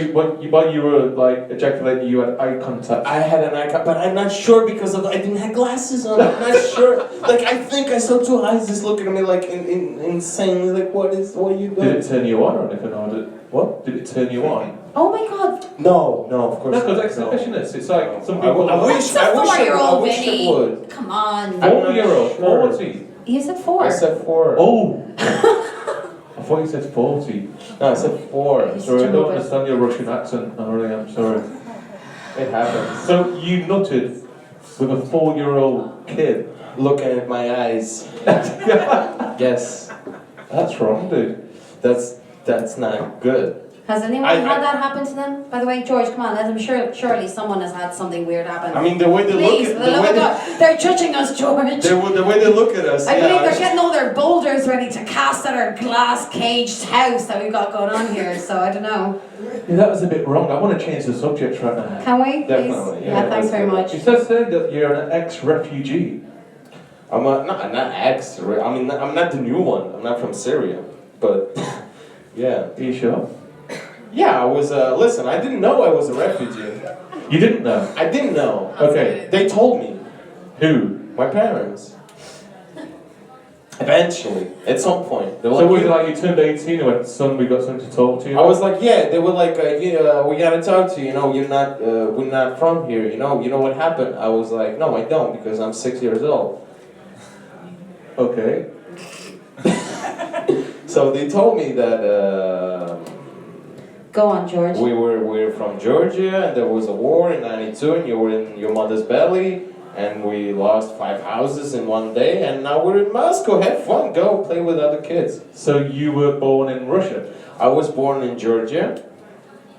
while you were like ejaculating, you had eye contact. I had an eye contact, but I'm not sure because I didn't have glasses on. I'm not sure. Like I think I saw 2 eyes just looking at me like insane. Like what are you doing? Did it turn you on or anything? Or what? Did it turn you on? Oh my God. No, of course No, because not. exhibitionists. It's like some I people. wish It's a 4-year-old, I Vinny. would. Come on. 4-year-old. Sure. What was he? You said 4. I said 4. Oh. I thought you said 40. No, I said 4. He's Sorry, I don't stupid. understand your Russian accent. I really am sorry. It happens. So you nutted with a 4-year-old kid. Looking at my eyes. Yes. That's wrong, dude. That's not good. Has anyone I- had that happen to them? By the way, George, come on, let them. Surely someone has had something weird happen. I mean, the way they Please, look for at the love of the God, they're judging us, George. the way they look at us. I yeah, believe I they're was- getting all their boulders ready to cast at our glass caged house that we've got going on here. So I don't know. Yeah, that was a bit wrong. I want to change the subject right now. Can we, please? Definitely, yeah, thanks that's very good. much. It says there that you're an ex-refugee. I'm not ex. I mean, I'm not the new one. I'm not from Syria, but yeah. Are you sure? Yeah, I was. Listen, I didn't know I was a refugee. You didn't know? I didn't know. Okay. They told me. Who? My parents. Eventually, at some point, they were So like, was it like you turned 18 and went, son, we got something to talk to you? I was like, yeah. They were like, yeah, we gotta talk to you. You know, we're not from here. You know what happened? I was like, no, I don't, because I'm 6 years old. Okay. So they told me that Go on, George. we were from Georgia, and there was a war in '92, and you were in your mother's belly, and we lost 5 houses in one day, and now we're in Moscow. Have fun, go play with other kids. So you were born in Russia? I was born in Georgia.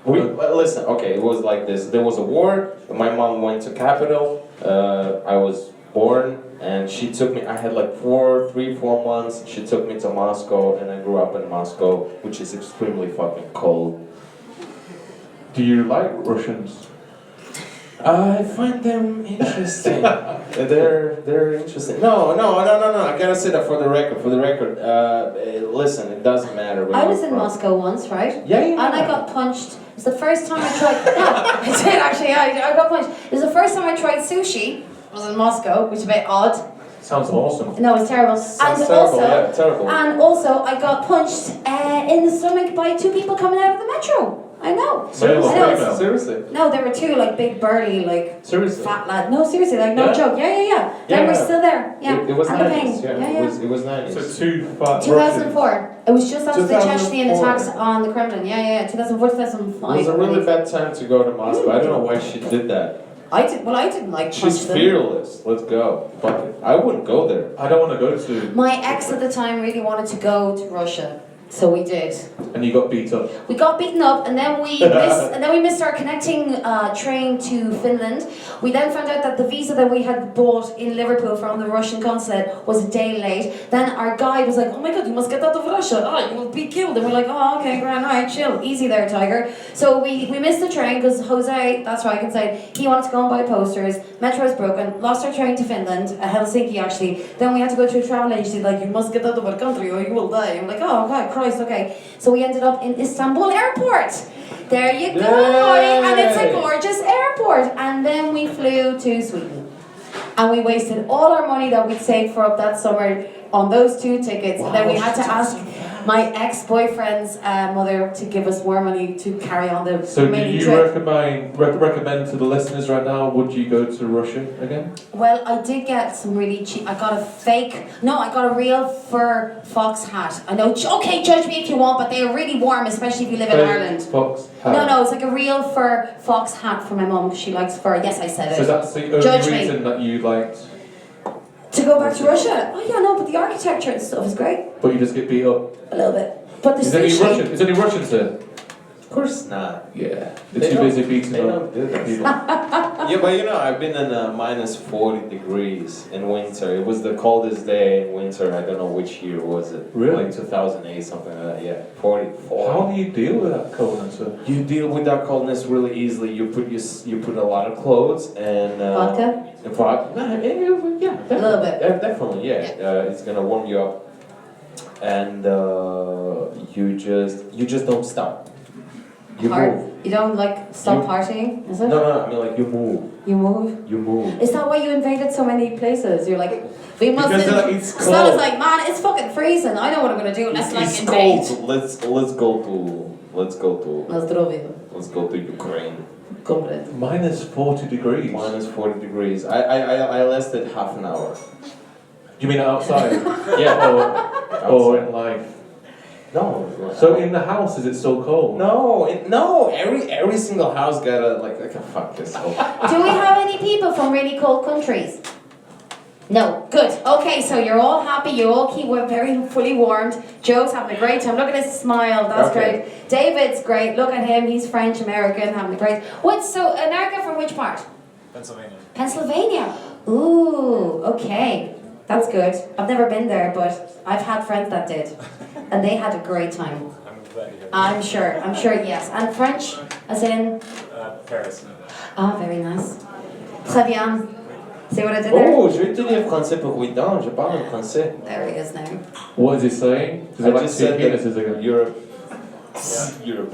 Listen, okay, it was like this. There was a war. My mom went to capital. I was born, and she took me. I had like 3-4 months. She took me to Moscow, and I grew up in Moscow, which is extremely fucking cold. Do you like Russians? I find them interesting. they're interesting. No. I gotta say that for the record. Listen, it doesn't matter. Where I you're was in from. Moscow once, right? Yeah. And I got punched. It was the first time I tried. Yeah, I did actually. I got punched. It was the first time I tried sushi. It was in Moscow, which is a bit odd. Sounds awesome. No, it's terrible. Sounds terrible. Yeah, terrible. And also, I got punched in the stomach by 2 people coming out of the metro. I know. Male or I know. female? Seriously. No, there were 2 like big burly like Seriously. fat lad. No, seriously, like no Yeah? joke. Yeah. Then we're Yeah. still there. Yeah. It was And the 90s. pain. Yeah. It was 90s. So 2 fat 2004. It was just after the 2004. Chechnyan attacks on the Kremlin. Yeah. 2004, 2005. It was a really bad time to go to Moscow. I don't know why she did that. I didn't like She's punch them. fearless. Let's go. Fuck it. I wouldn't go there. I don't want to go to. My ex at the time really wanted to go to Russia, so we did. And you got beat up. We got beaten up, and then we missed our connecting train to Finland. We then found out that the visa that we had bought in Liverpool from the Russian consulate was a day late. Then our guide was like, "Oh my God, you must get out of Russia! You will be killed." And we're like, "Oh, okay, grand, all right, chill, easy there, tiger." So we missed the train because Jose, that's why I can say, he wanted to go and buy posters. Metro was broken. Lost our train to Finland, Helsinki actually. Then we had to go to a travel agency like, "You must get out of our country or you will die." I'm like, "Oh, okay, Christ, okay." So we ended up in Istanbul airport. There you go, and it's a gorgeous airport. And then we flew to Sweden. And we wasted all our money that we'd saved for up that summer on those 2 tickets. And then we had to ask my ex-boyfriend's mother to give us more money to carry on the So do remaining you trip. recommend to the listeners right now, would you go to Russia again? Well, I did get some really cheap. I got a real fur fox hat. I know, okay, judge me if you want, but they are really warm, especially if you live in Ireland. Fox hat. No, it's like a real fur fox hat for my mum because she likes fur. Yes, I said So it. that's the only Judge me. reason that you liked, To go back to Russia? Oh yeah, no, but the architecture and stuff is great. but you just get beat up. A little bit. But the Is there any sushi. Russians there? Of course not. Yeah. They They're too don't- busy beating they up don't do that. people. Yeah, but you know, I've been in minus 40 degrees in winter. It was the coldest day in winter. I don't know which year was it. Really? Like 2008, something like that. Yeah, 44. How do you deal with that coldness? You deal with that coldness really easily. You put a lot of clothes and Vodka? Yeah, A little bit. Definitely, yeah. It's gonna warm you up, and you just don't stop. You move. You don't like stop You- partying, is it? No, I mean like you move. You move? You move. Is that why you invaded so many places? You're like, we must. Because it's cold. Stella's like, man, it's fucking freezing. I know what I'm gonna do. Let's like It's invade. cold. Let's go to Ukraine. Comrade. Minus 40 degrees. Minus 40 degrees. I lasted half an hour. You mean outside? Yeah. Or in life? No. So in the house, is it still cold? No. Every single house got a fuck this. Do we have any people from really cold countries? No. Good. Okay, so you're all happy. You all we're very fully warmed. Joe's having a great time. Look at his smile. That's Okay. great. David's great. Look at him. He's French American, having a great. So America from which part? Pennsylvania. Pennsylvania. Ooh. Okay. That's good. I've never been there, but I've had friends that did, and they had a great time. I'm glad you're here. I'm sure. Yes. And French, as in. Paris. Ah, very nice. Très bien. See what I did there? Oh, je vais étudier français pour 8 ans. Je parle en français. There he is now. What is he saying? Does he I like just to see said that penises again? Europe. Europe.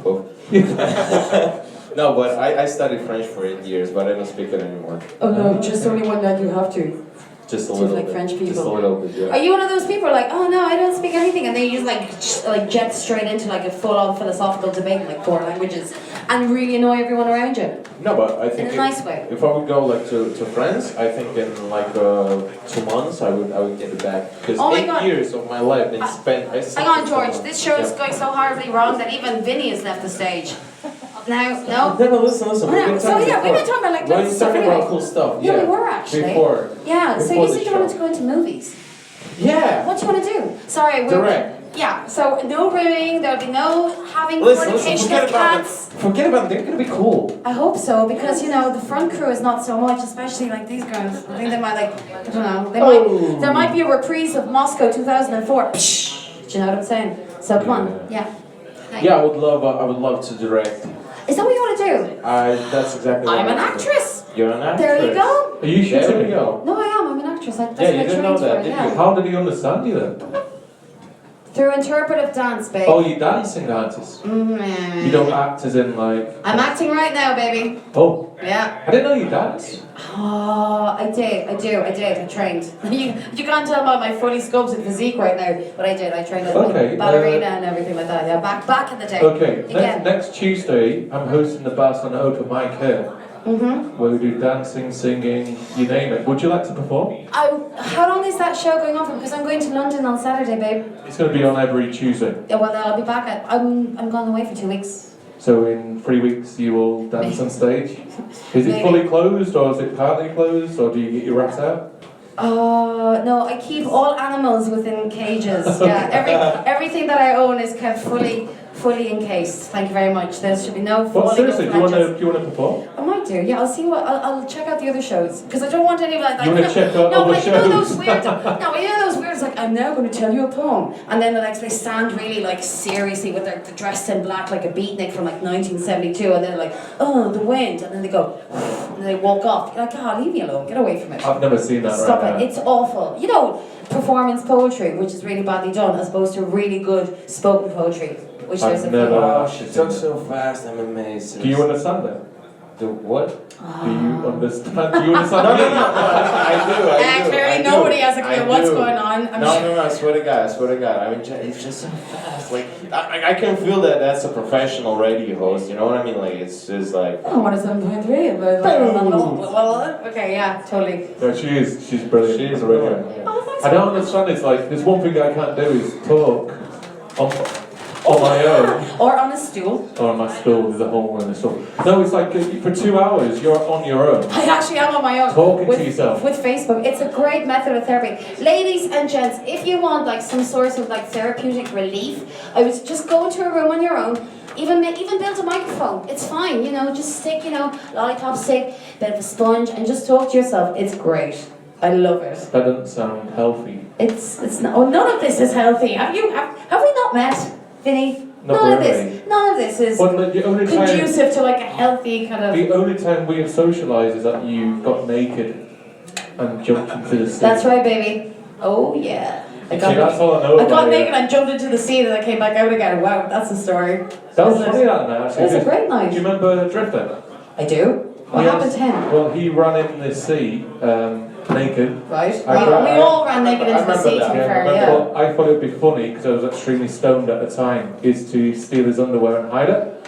No, but I studied French for 8 years, but I don't speak it anymore. Oh no, just only one that you have to. Just a To little like bit. French Just a people. little bit, yeah. Are you one of those people like, oh no, I don't speak anything, and then you just like jet straight into like a full-on philosophical debate in like 4 languages, and really annoy everyone around you? No, but I think In a nice way. if I would go like to France, I think in like 2 months I would get it back. Because Oh my 8 God. years of my life been spent. Hang on, George. This show is going so horribly wrong that even Vinny has left the stage. Now, no. No, listen. Oh, We've no. been So talking yeah, we've before. been talking about like We've loads been of stuff talking anyway. about cool stuff. Yeah, we were actually. Before. Yeah. So Before you the said you wanted show. to go into movies. Yeah. What do you want to do? Sorry, we're. Direct. Yeah. So no grooming. There'll be no having Listen, fornication forget of about cats. it. Forget about it. They're gonna be cool. I hope so, because you know the front crew is not so much, especially like these guys. I think they might like, I don't know, there might be a reprise of Moscow 2004. Do you know what I'm saying? So come on, yeah. Yeah, I would love to direct. Is that what you want to do? That's exactly what I'm I an want to do. actress. You're an actress. There you go. Are you There shitting we me? go. No, I am. I'm an actress. That's Yeah, what you I didn't trained know that, for. did Yeah. you? How did he understand you then? Through interpretive dance, babe. Oh, you dancing artist. You don't act as in like. I'm acting right now, baby. Oh, Yeah. I didn't know you dance. Oh, I did. I trained. You can't tell about my fully sculpted physique right now, but I did. I trained as Okay, a ballerina and everything like that. Yeah, back in the day. Okay, Again. next Tuesday I'm hosting the Barcelona open mic here, where we do dancing, singing, you name it. Would you like to perform? How long is that show going on for? Because I'm going to London on Saturday, babe. It's going to be on every Tuesday. Yeah, well, I'll be back. I'm going away for 2 weeks. So in 3 weeks you will dance on stage. Is it Maybe. fully closed or is it partly closed or do you get your rats out? No, I keep all animals within cages. Yeah, everything that I own is kept fully encased. Thank you very much. There should be no falling Well, seriously, of do you want fledges. to perform? I might do. Yeah, I'll see what. I'll check out the other shows because I don't want any like that. You wanna check out no, other but you know those shows? weird. No, you know those weird. It's like I'm now going to tell you a poem, and then like they stand really like seriously with their dressed in black like a beatnik from like 1972, and they're like, oh, the wind, and then they go, and then they walk off. You're like, oh, leave me alone. Get away from it. I've never seen that Stop right it. now. It's awful. You know, performance poetry, which is really badly done, as opposed to really good spoken poetry, which I've there's a never- few. Wow, she talks so fast. I'm amazed. Do you understand that? Do what? Do you understand? Do you understand No, me? I do. Clearly I do. nobody has a clue I what's do. going on. I'm No, sure. I swear to God. I mean, it's just so fast. Like, I can feel that that's a professional radio host. You know what I mean? Like, it's just like. Oh, what is 7.3? Okay, yeah, totally. No, she is. She's brilliant. She's on the radio. brilliant. Yeah. Oh, thanks. I don't understand. It's like there's one thing that I can't do is talk on my own. Or on a stool. Or on my stool. There's a hole in the stool. No, it's like for 2 hours you're on your own. I actually am on my own. Talking with, to yourself. With Facebook. It's a great method of therapy. Ladies and gents, if you want like some sort of like therapeutic relief, I would just go into a room on your own. Even build a microphone. It's fine, you know, just stick, you know, lollipop stick, bit of a sponge, and just talk to yourself. It's great. I love it. That doesn't sound healthy. It's not. Oh, none of this is healthy. Have we not met, Vinny? Not None really. of this is But like, the only time conducive to like a healthy kind of. we have socialised is that you got naked and jumped into the sea. That's right, baby. Oh yeah. See, that's all I know I about got it. naked and jumped into the sea, and then I came back out again. Wow, that's the story. That was Isn't it? funny that night actually. It was a 'cause great night. Do you remember Drifter? I do. What Yes. happened to him? Well, he ran in the sea naked. Right. I We gra- all ran naked into the remember sea, that. to be Yeah, fair, remember, yeah. well, I thought it would be funny because I was extremely stoned at the time. Is to steal his underwear and hide it.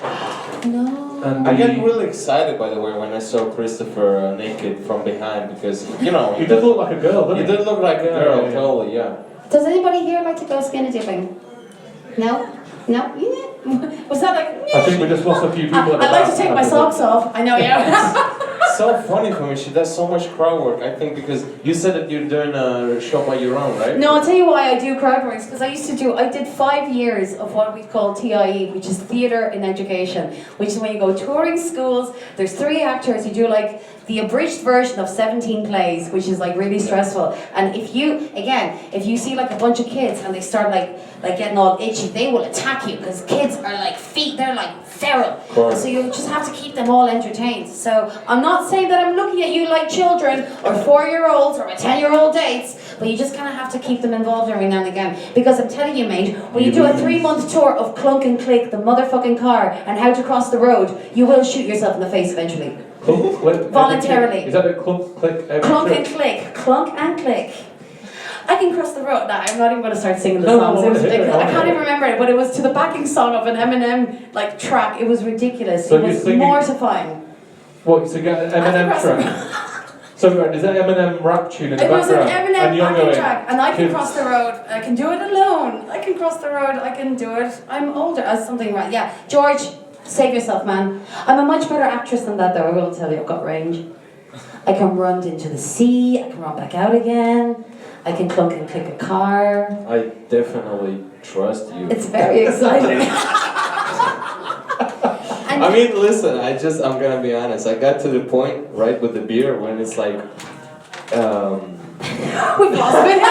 No. And I get he- really excited, by the way, when I saw Christopher naked from behind because, you know, He did look like a girl, he didn't he? did look like a Yeah, girl, yeah. totally, yeah. Does anybody here like to go skinny dipping? No? No? Yeah. Was that like... I think we just lost a few people. I'd like to take my socks off. I know, yeah. So funny for me. She does so much crowd work. I think because you said that you're doing a show by your own, right? No, I'll tell you why I do crowd works, because I did 5 years of what we call TIE, which is Theatre in Education, which is when you go touring schools, there's 3 actors, you do like the abridged version of 17 plays, which is like really stressful. And if you see like a bunch of kids and they start like getting all itchy, they will attack you, because kids are like they're like feral. So you just have to keep them all entertained. So I'm not saying that I'm looking at you like children or 4-year-olds or a 10-year-old dates, but you just kind of have to keep them involved every now and again. Because I'm telling you, mate, when you do a 3-month tour of Clunk and Click, the motherfucking car, and how to cross the road, you will shoot yourself in the face eventually. Clunk, click, Voluntarily. Is that a clunk, click, every Clunk trip? and Click. Clunk and Click. I can cross the road. Nah, I'm not even going to start singing the No, songs. It was ridiculous. I can't no. even remember it, but it was to the backing song of an Eminem like track. It was ridiculous. So it you're was singing- mortifying. What, so you get an Eminem track? So is that Eminem rap tune in the It was an background? Eminem And you're backing going, track, and I can kids- cross the road. I can do it alone. I can cross the road. I can do it. I'm older. As something right. Yeah, George, save yourself, man. I'm a much better actress than that, though. I will tell you. I've got range. I can run into the sea. I can run back out again. I can clunk and click a car. I definitely trust you. It's very exciting. And I mean, listen, I'm gonna be honest. I got to the point, right, with the beer when it's like, we've lost it.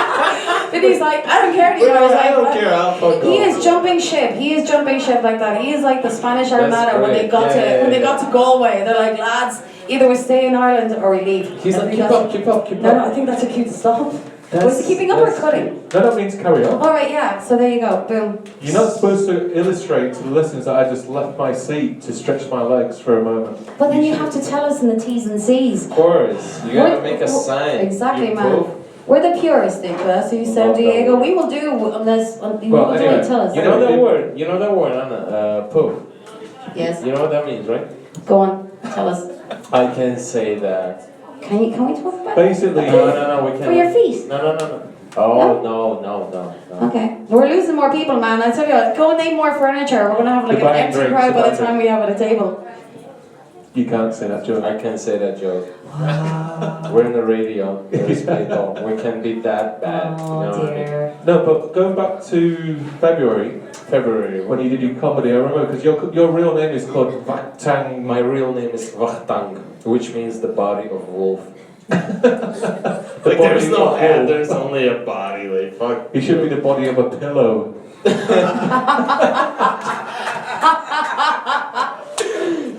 But he's like, I don't care anymore. He's like, I don't what? care, I'll fuck He off. is jumping ship. He is jumping ship like that. He is like the Spanish That's Armada when they great. got Yeah, when they yeah, got to Galway. They're like, lads, either we stay in Ireland or we leave. He's I like, think keep that's- up, keep up, keep No, up. no, I think that's a cue to stop. Was he keeping up or cutting? No, that means carry on. All right, yeah. So there you go. Boom. You're not supposed to illustrate to the listeners that I just left my seat to stretch my legs for a moment. But then you have to tell us in the T's and C's. Of course, you gotta make a sign. Exactly, You man. proof. We're the purest, Nicola. So you San Love that Diego. word. We will do unless you Well, will do anyway, it. Tell us. You know that word? You know that word, Anna? Poof. Yes. You know what that means, right? Go on. Tell us. I can say that. Can we talk about it? Basically, No, we can't. For your feet. No. Oh, no. Okay. We're losing more people, man. I tell you what, go and name more furniture. We're gonna have like You're an buying empty drinks, crowd you're by the buying time we have at a table. You can't say that joke. I can say that joke. We're in the radio. There's people. We can be that bad. Oh you know what I mean? dear. No, but going back to February, when you did your comedy, I remember, because your real name is called Vaktang. My real name is Wachtang, which means the body of wolf. Like there's no head, there's only a body. Like fuck. He should be the body of a pillow.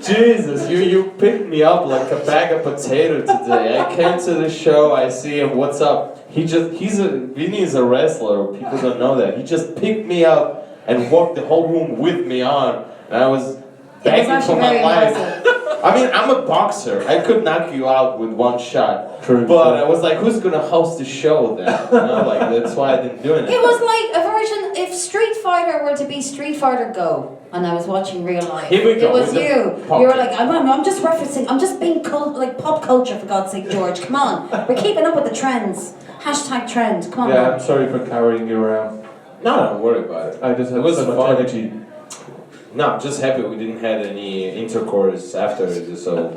Jesus, you picked me up like a bag of potato today. I came to the show, I see him, what's up? Vinny is a wrestler, people don't know that. He just picked me up and walked the whole room with me on, and I was begging for actually my very life. impressive. I mean, I'm a boxer. I could knock you out with one shot. True. But I was like, who's gonna host the show then? You know, like that's why I didn't do it. It was like a version if Street Fighter were to be Street Fighter Go, and I was watching real life. Here we go, It was with the you. pop. You were like, I'm just referencing. I'm just being like pop culture for God's sake, George. Come on, we're keeping up with the trends. Hashtag trend. Come on. Yeah, man. I'm sorry for carrying you around. No, don't worry about it. I just had It was so much fun. energy. No, I'm just happy we didn't have any intercourse after this, so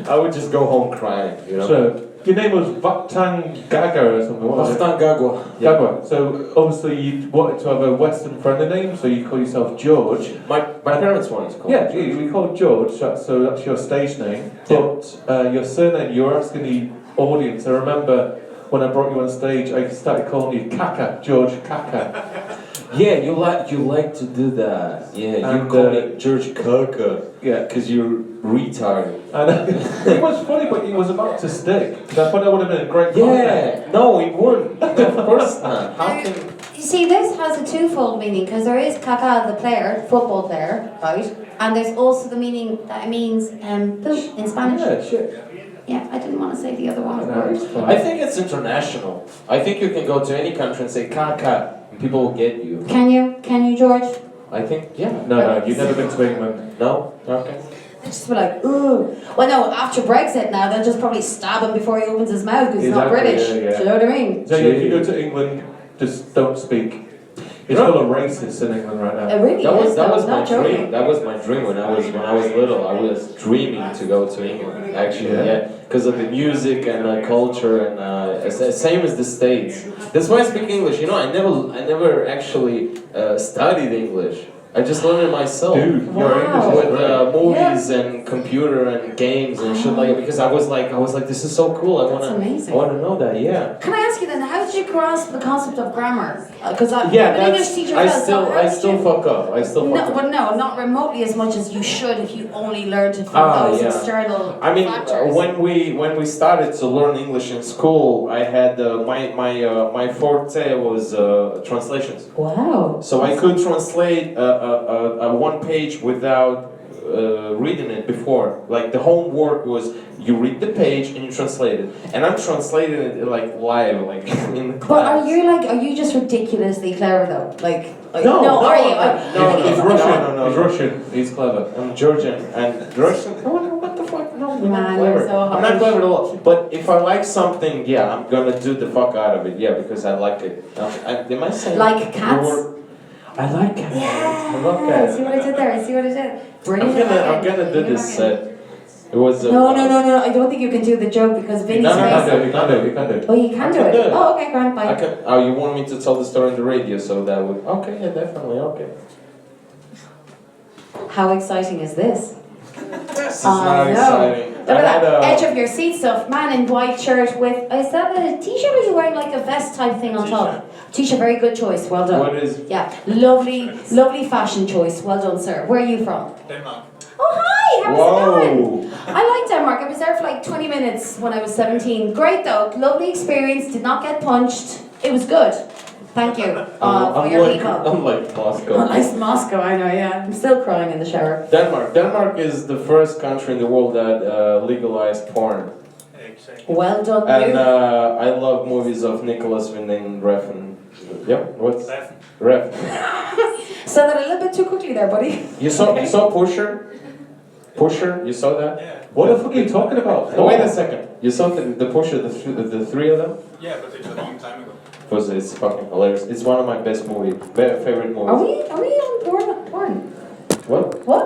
I would just go home crying, you know. So, your name was Vaktang Gaga or something, what was it? Wachtang Gagwa. Gagwa. So, obviously you wanted to have a Western friendly name, so you call yourself George. My parents wanted to call Yeah, me. we call George, so that's your stage name. But your surname, you were asking the audience. I remember when I brought you on stage, I started calling you Kaka, George Kaka. Yeah, you like to do that. Yeah, you And, call me George Kaka. Yeah. Because you're retarded. And it was funny, but it was about to stick. 'Cause I thought that would have been a great content. Yeah, no, it wouldn't. Of course not. How can... You see, this has a twofold meaning because there is Kaká, the player, football player, right? And there's also the meaning that it means poop in Spanish. Yeah, shit. Yeah, I didn't want to say the other one. No, it's fine. I think it's international. I think you can go to any country and say Kaka, and people will get you. Can you? Can you, George? I think, yeah. No, you've never been to England. No? Okay. They just be like, ooh. Well, no, after Brexit now, they'll just probably stab him before he opens his mouth because he's not Exactly, British. yeah, yeah. Do you know what I mean? So if you go to England, just don't speak. It's full of racists in England right now. It really That is. was though, my not joking. dream. That was my dream when I was little. I was dreaming to go to England. Actually, yeah, because of the music and culture and same as the States. That's why I speak English. You know, I never actually studied English. I just learned it myself. Dude, Wow. your English is With great. movies and computer and games and shit like that, because I was like, this is so cool. I That's wanna amazing. know that. Yeah. Can I ask you then, how did you grasp the concept of grammar? Because I'm Yeah, an English that's. teacher I as well, so how I did still you... fuck up. I still fuck No, up. but no, not remotely as much as you should if you only learned it from those Yeah. external I mean, factors. when we started to learn English in school, I had my forte was translations. Wow. So I could translate a one page without reading it before. Like the homework was you read the page and you translate it, and I'm translating it like live, like in the class. But are you just ridiculously clever though? Like No, are you? He's no, Russian. no. He's Russian. He's clever. I'm Georgian and Russian. What the fuck? No, I'm not Man, clever. you're so I'm not harsh. clever at all. But if I like something, yeah, I'm gonna do the fuck out of it. Yeah, because I like it. Am I saying Like cats? I like cats. I love Yeah, cats. see what I did there? See what I did? Brilliant. I'm gonna do this set. It was. No, I don't think you can do the joke because Vinny's No, face. You can't do it. Oh, you can I do can it. do it. Oh, okay, grand, I bye. can. Oh, you want me to tell the story on the radio, so that would. Okay, yeah, definitely. Okay. How exciting is this? This is not exciting. Look at I had that a- edge of your seat stuff. Man in white shirt with, is that a t-shirt or are you wearing like a vest type thing on top? T-shirt, very good choice, well done. What is? Yeah, lovely fashion choice, well done sir. Where are you from? Denmark. Oh hi, how's it going? Whoa. I like Denmark, I was there for like 20 minutes when I was 17. Great though, lovely experience, did not get punched. It was good. Thank you for your people. I'm like Moscow. Nice Moscow, I know, yeah. I'm still crying in the shower. Denmark is the first country in the world that legalized porn. Exactly. Well done, And you. I love movies of Nicholas Winding Refn. Yep, what's Refn? Said that a little bit too quickly there, buddy. You saw Pusher? Pusher, you saw that? Yeah. What the fuck are you talking about? No, wait a second. You saw the Pusher, the three of them? Yeah, but it's a long time ago. It's fucking hilarious. It's one of my best favorite movies. Are we on porn? What? What?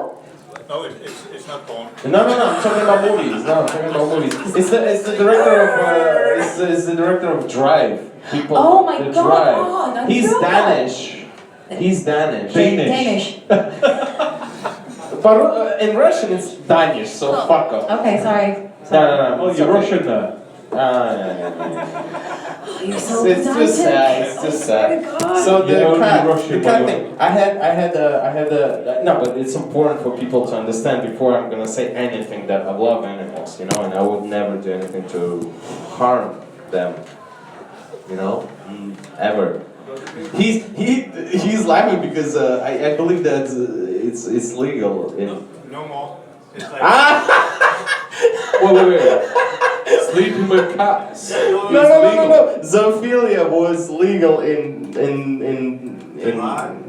No, it's not porn. No, I'm talking about movies. No, I'm talking about movies. It's the director of it's the director of Drive. People. Oh my the God, Drive. oh, I He's know that. Danish. He's Danish. Danish. But in Russian it's Danish, so Oh. fuck off. Okay, sorry. No. Oh, it's you're okay. Russian there. Oh, you're so It's too pedantic. sad. It's too sad. So You the don't cat, need Russian, the cat but thing. I had a no, but it's important for people to understand before I'm gonna say anything that I love animals, you know, and I would never do anything to harm them, you know, ever. He's laughing because I believe that it's legal in. No more. It's like Wait. Sleeping with cats. No. Zoophilia was legal in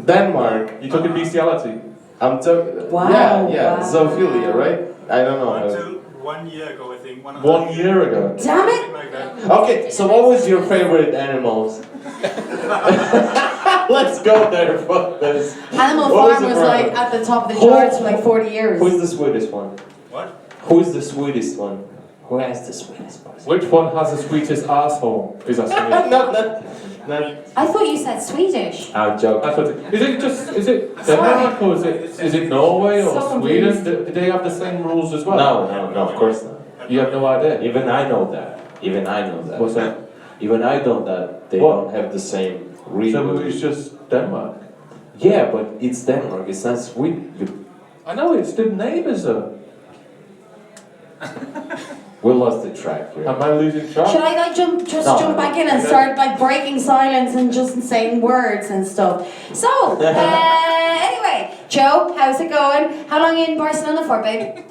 Denmark. You took in bestiality. I'm talking. Wow, Yeah. wow. Zoophilia, right? I don't know. until 1 year ago, I think. 1 year ago. Damn it! Something like that. Okay, so what was your favorite animals? Let's go there, fuck this. Animal What Farm was was the like problem? at the top of the charts for like 40 years. Who's the sweetest one? What? Who's the sweetest one? Who has the sweetest person? Which one has the sweetest asshole? Is asking me. Not. I thought you said Swedish. I'm joking. I thought, is it Denmark or is it Norway or So Sweden? confused. Do they have the same rules as well? No, of course not. You have no idea. Even I know that. What's that? Even I know that they What? don't have the same So reason. it's just Denmark. Yeah, but it's Denmark. It's not Sweden. I know it's the neighbours though. We lost the track here. Am I losing track? Should I like jump back in and start like breaking silence and just saying words and stuff? So, anyway, Joe, how's it going? How long are you in Barcelona for, babe?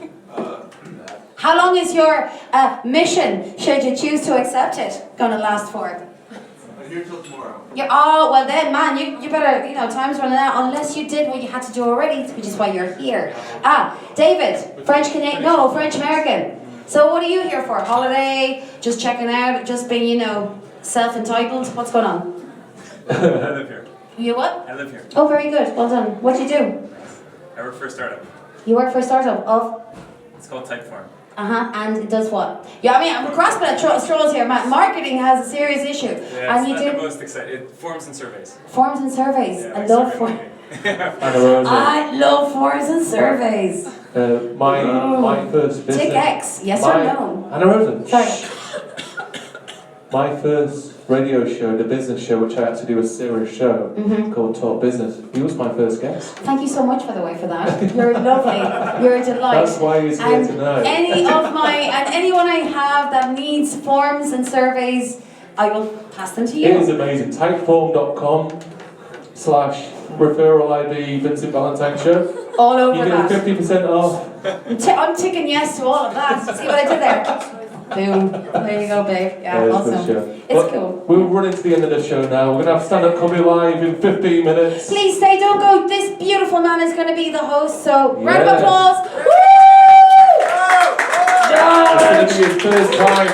How long is your mission, should you choose to accept it, gonna last for? I'm here till tomorrow. Oh, well then, man, you better, time's running out, unless you did what you had to do already, which is why you're here. David, French-American. So what are you here for? Holiday? Just checking out? Just being, self-entitled? What's going on? I live here. You what? I live here. Oh, very good. Well done. What do you do? I work for a startup. You work for a startup of. It's called Typeform. And it does what? Yeah, I mean, I'm grasping at straws here. Marketing has a serious issue. Yeah, And it's you not the do most exciting. It forms and surveys. forms and surveys. Yeah, I like love survey forms. marketing. I love forms and surveys. My first business. Tick X, yes or no? Anna Rosa. Sorry. My first radio show, the business show, which I had to do a serious show called Talk Business. He was my first guest. Thank you so much, by the way, for that. You're lovely. You're a delight. That's why he's here tonight. Anyone I have that needs forms and surveys, I will pass them to you. It is amazing. Typeform.com/referral ID Vincent Valentine Show. All over You that. get 50% off. I'm ticking yes to all of that. See what I did there? Boom. There you go, babe. Yeah, It's a awesome. good show. It's Well, cool. We're running to the end of the show now. We're going to have stand-up comedy live in 15 minutes. Please stay, don't go. This beautiful man is going to be the host, so round of Yes. applause. Woo! It's going to be his first time.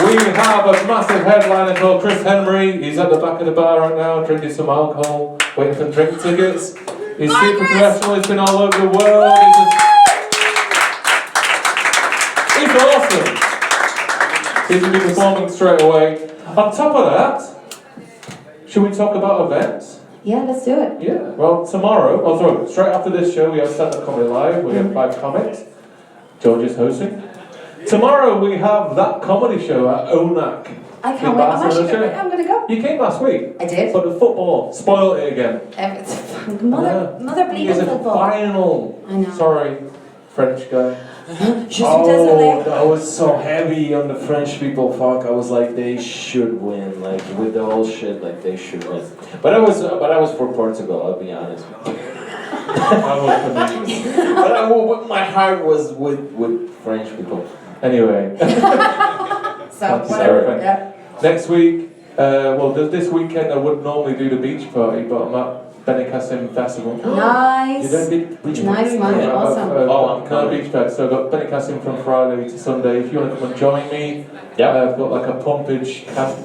We have a massive headliner called Chris Henry. He's at the back of the bar right now, drinking some alcohol, waiting for drink tickets. He's super professional. He's been all over the world. He's awesome. He's going to be performing straight away. On top of that, should we talk about events? Yeah, let's do it. Yeah. Well, tomorrow, straight after this show, we have stand-up comedy live. We have 5 comics. George is hosting. Tomorrow we have that comedy show at ONAC. I can't wait. I'm going to go. You came last week. I did. But the football spoiled it again. Mother bleeding It was a football. final. I know. Sorry, French guy. I was so heavy on the French people. Fuck, I was like, they should win. Like with the whole shit, like they should win. But I was for Portugal. I'll be honest. But my heart was with French people. Anyway. So whatever. Yeah. Next week, this weekend I would normally do the beach party, but I'm at Benicassim Festival. Nice. You don't beach Nice, man. Yeah, Awesome. I'm beach party, so I've got Benicassim from Friday to Sunday. If you want to come and join me, I've got like a pumpage camp.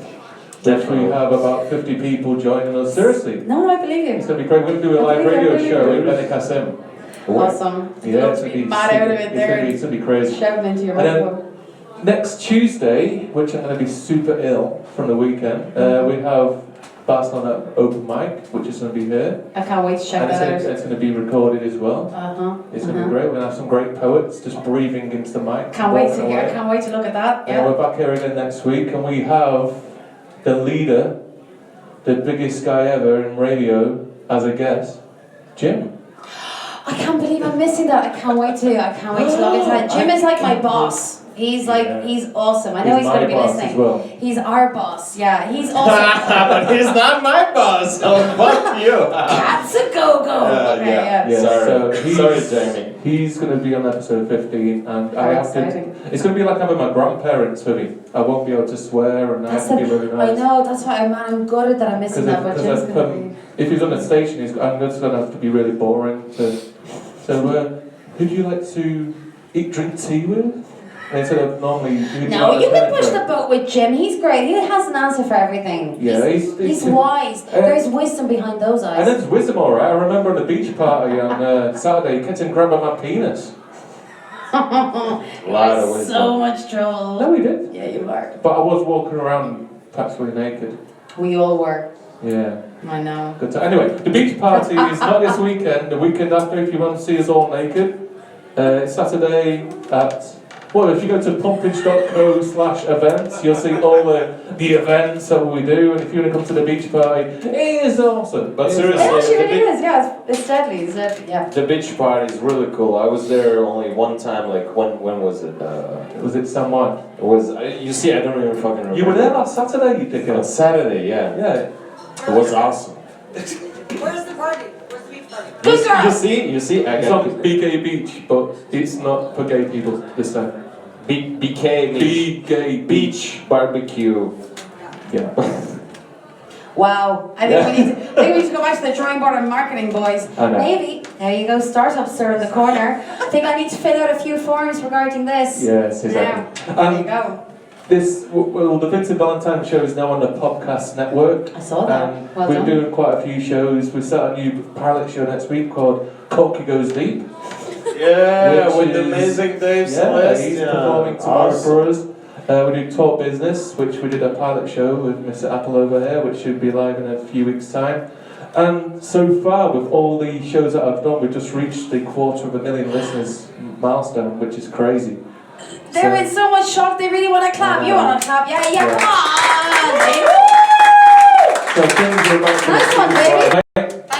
Which we have about 50 people joining us. Seriously. No, I believe you. It's going to be great. We're going to do a live radio show in Benicassim. Awesome. Yeah, it's going to be mad out of it there. It's going to be crazy. Shouting into your And then microphone. next Tuesday, which I'm going to be super ill from the weekend, we have Barcelona Open Mic, which is going to be here. I can't wait to check And that out. it's going to be recorded as well. It's going to be great. We're going to have some great poets just breathing into the mic. Can't wait to hear. Can't wait to look at that. And we're back here again next week, and we have the leader, the biggest guy ever in radio, as a guest, Jim. I can't believe I'm missing that. I can't wait to log into that. Jim is like my boss. He's he's awesome. I know he's going to be listening. As well. He's our boss. Yeah, he's awesome. But he's not my boss. So fuck you. Cats a go-go. Okay, yeah. Sorry, Jamie. He's going to be on episode 15, and I have exciting. to. It's going to be like having my grandparents with me. I won't be able to swear, and I have to be really nice. I know. That's why I'm gutted that I'm missing that. But Jim's going to be. If he's on the station, I'm just going to have to be really boring. So who do you like to drink tea with? Instead of normally. No, you can push the boat with Jim. He's great. He has an answer for everything. Yeah, he's wise. There's wisdom behind those eyes. And there's wisdom, all right. I remember on the beach party on Saturday, he kept on grabbing my penis. A lot of wisdom. So much trouble. No, he did. Yeah, you are. But I was walking around practically naked. We all were. Yeah. I know. Good time. Anyway, the beach party is not this weekend. The weekend after, if you want to see us all naked, it's Saturday at. Well, if you go to pumpage.co/events, you'll see all the events that we do, and if you want to come to the beach party, it is awesome. But It seriously, actually really is. Yeah, it's deadly. It's deadly. Yeah. the beach party is really cool. I was there only one time. Like when was it? Was it San Juan? It was. You see, I don't even fucking remember. You were there last Saturday, you On dickhead. Saturday, yeah. Yeah. It was awesome. Where's the party? Where's the beach party? Good girl. You see, I It's got on BK Beach, but it's not for gay people this time. BK BK Beach Barbecue. Yeah. Wow. I think we need to go back to the drawing board on marketing, boys. I know. Maybe. There you go. Startups are in the corner. I think I need to fill out a few forms regarding this. Yes, exactly. Now, there you go. the Vincent Valentine Show is now on the podcast network. I saw that. Well we're done. doing quite a few shows. We start a new pilot show next week called Cocky Goes Deep. Yeah, which with the is- amazing Dave Yeah, Celeste. he's performing tomorrow Awesome. for us. We do Talk Business, which we did a pilot show with Mr. Apple over here, which should be live in a few weeks' time. And so far, with all the shows that I've done, we've just reached the 250,000 listeners milestone, which is crazy. They're in so much shock, they really want to clap. You want to clap? Yeah, Yeah. come on! So things are about to Nice one, baby.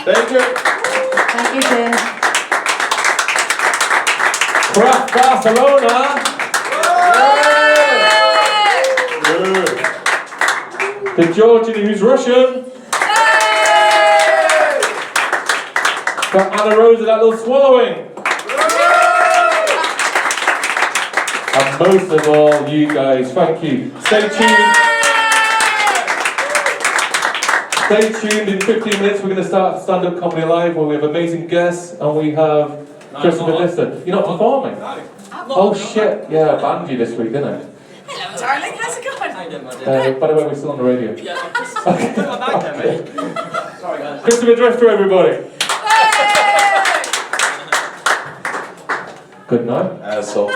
Thank you. Thank you, Tim. Craft Barcelona! The Georgian who's Russian! Got Anna Rose and that little swallowing! And most of all, you guys, thank you. Stay tuned. Stay tuned, in 15 minutes we're going to start Stand Up Comedy Live where we have amazing guests and we have Christopher Vista. You're not performing? Oh shit, yeah, I banned you this week, didn't I? Hello, darling. How's it going? By the way, we're still on the radio. Yeah, put my bag there, mate. Sorry, guys. Christopher Drifter, everybody. Good night. Asshole.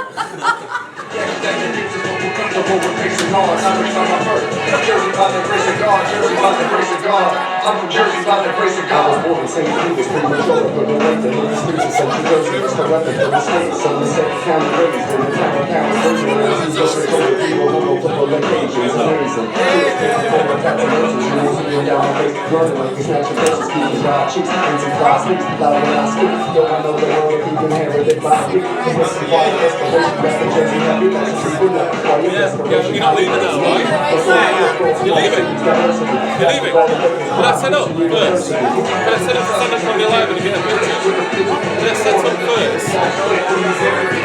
Jersey by the grace of God, Jersey by the grace of God. I'm from Jersey by the grace of God. I was born in St. Louis, pretty much all over the lake. The little streets of Central Jersey is the weapon for the state. So the second county raised in the town of county version. And he's just a couple people who go flip on locations. Amazing. Over capitalism, you know, sitting down my face, running like it's natural versus keeping dry chicks and some fly sticks. Loud when I speak, yo, I know the world if you can handle it by me. It's what's the water, desperation, that's the Jersey happy. That's the people that why you desperation. You're not leaving now, right? You're leaving. You're leaving. Can I set up first? Can I set up for Stand Up Comedy Live and get a picture? Can I set up first?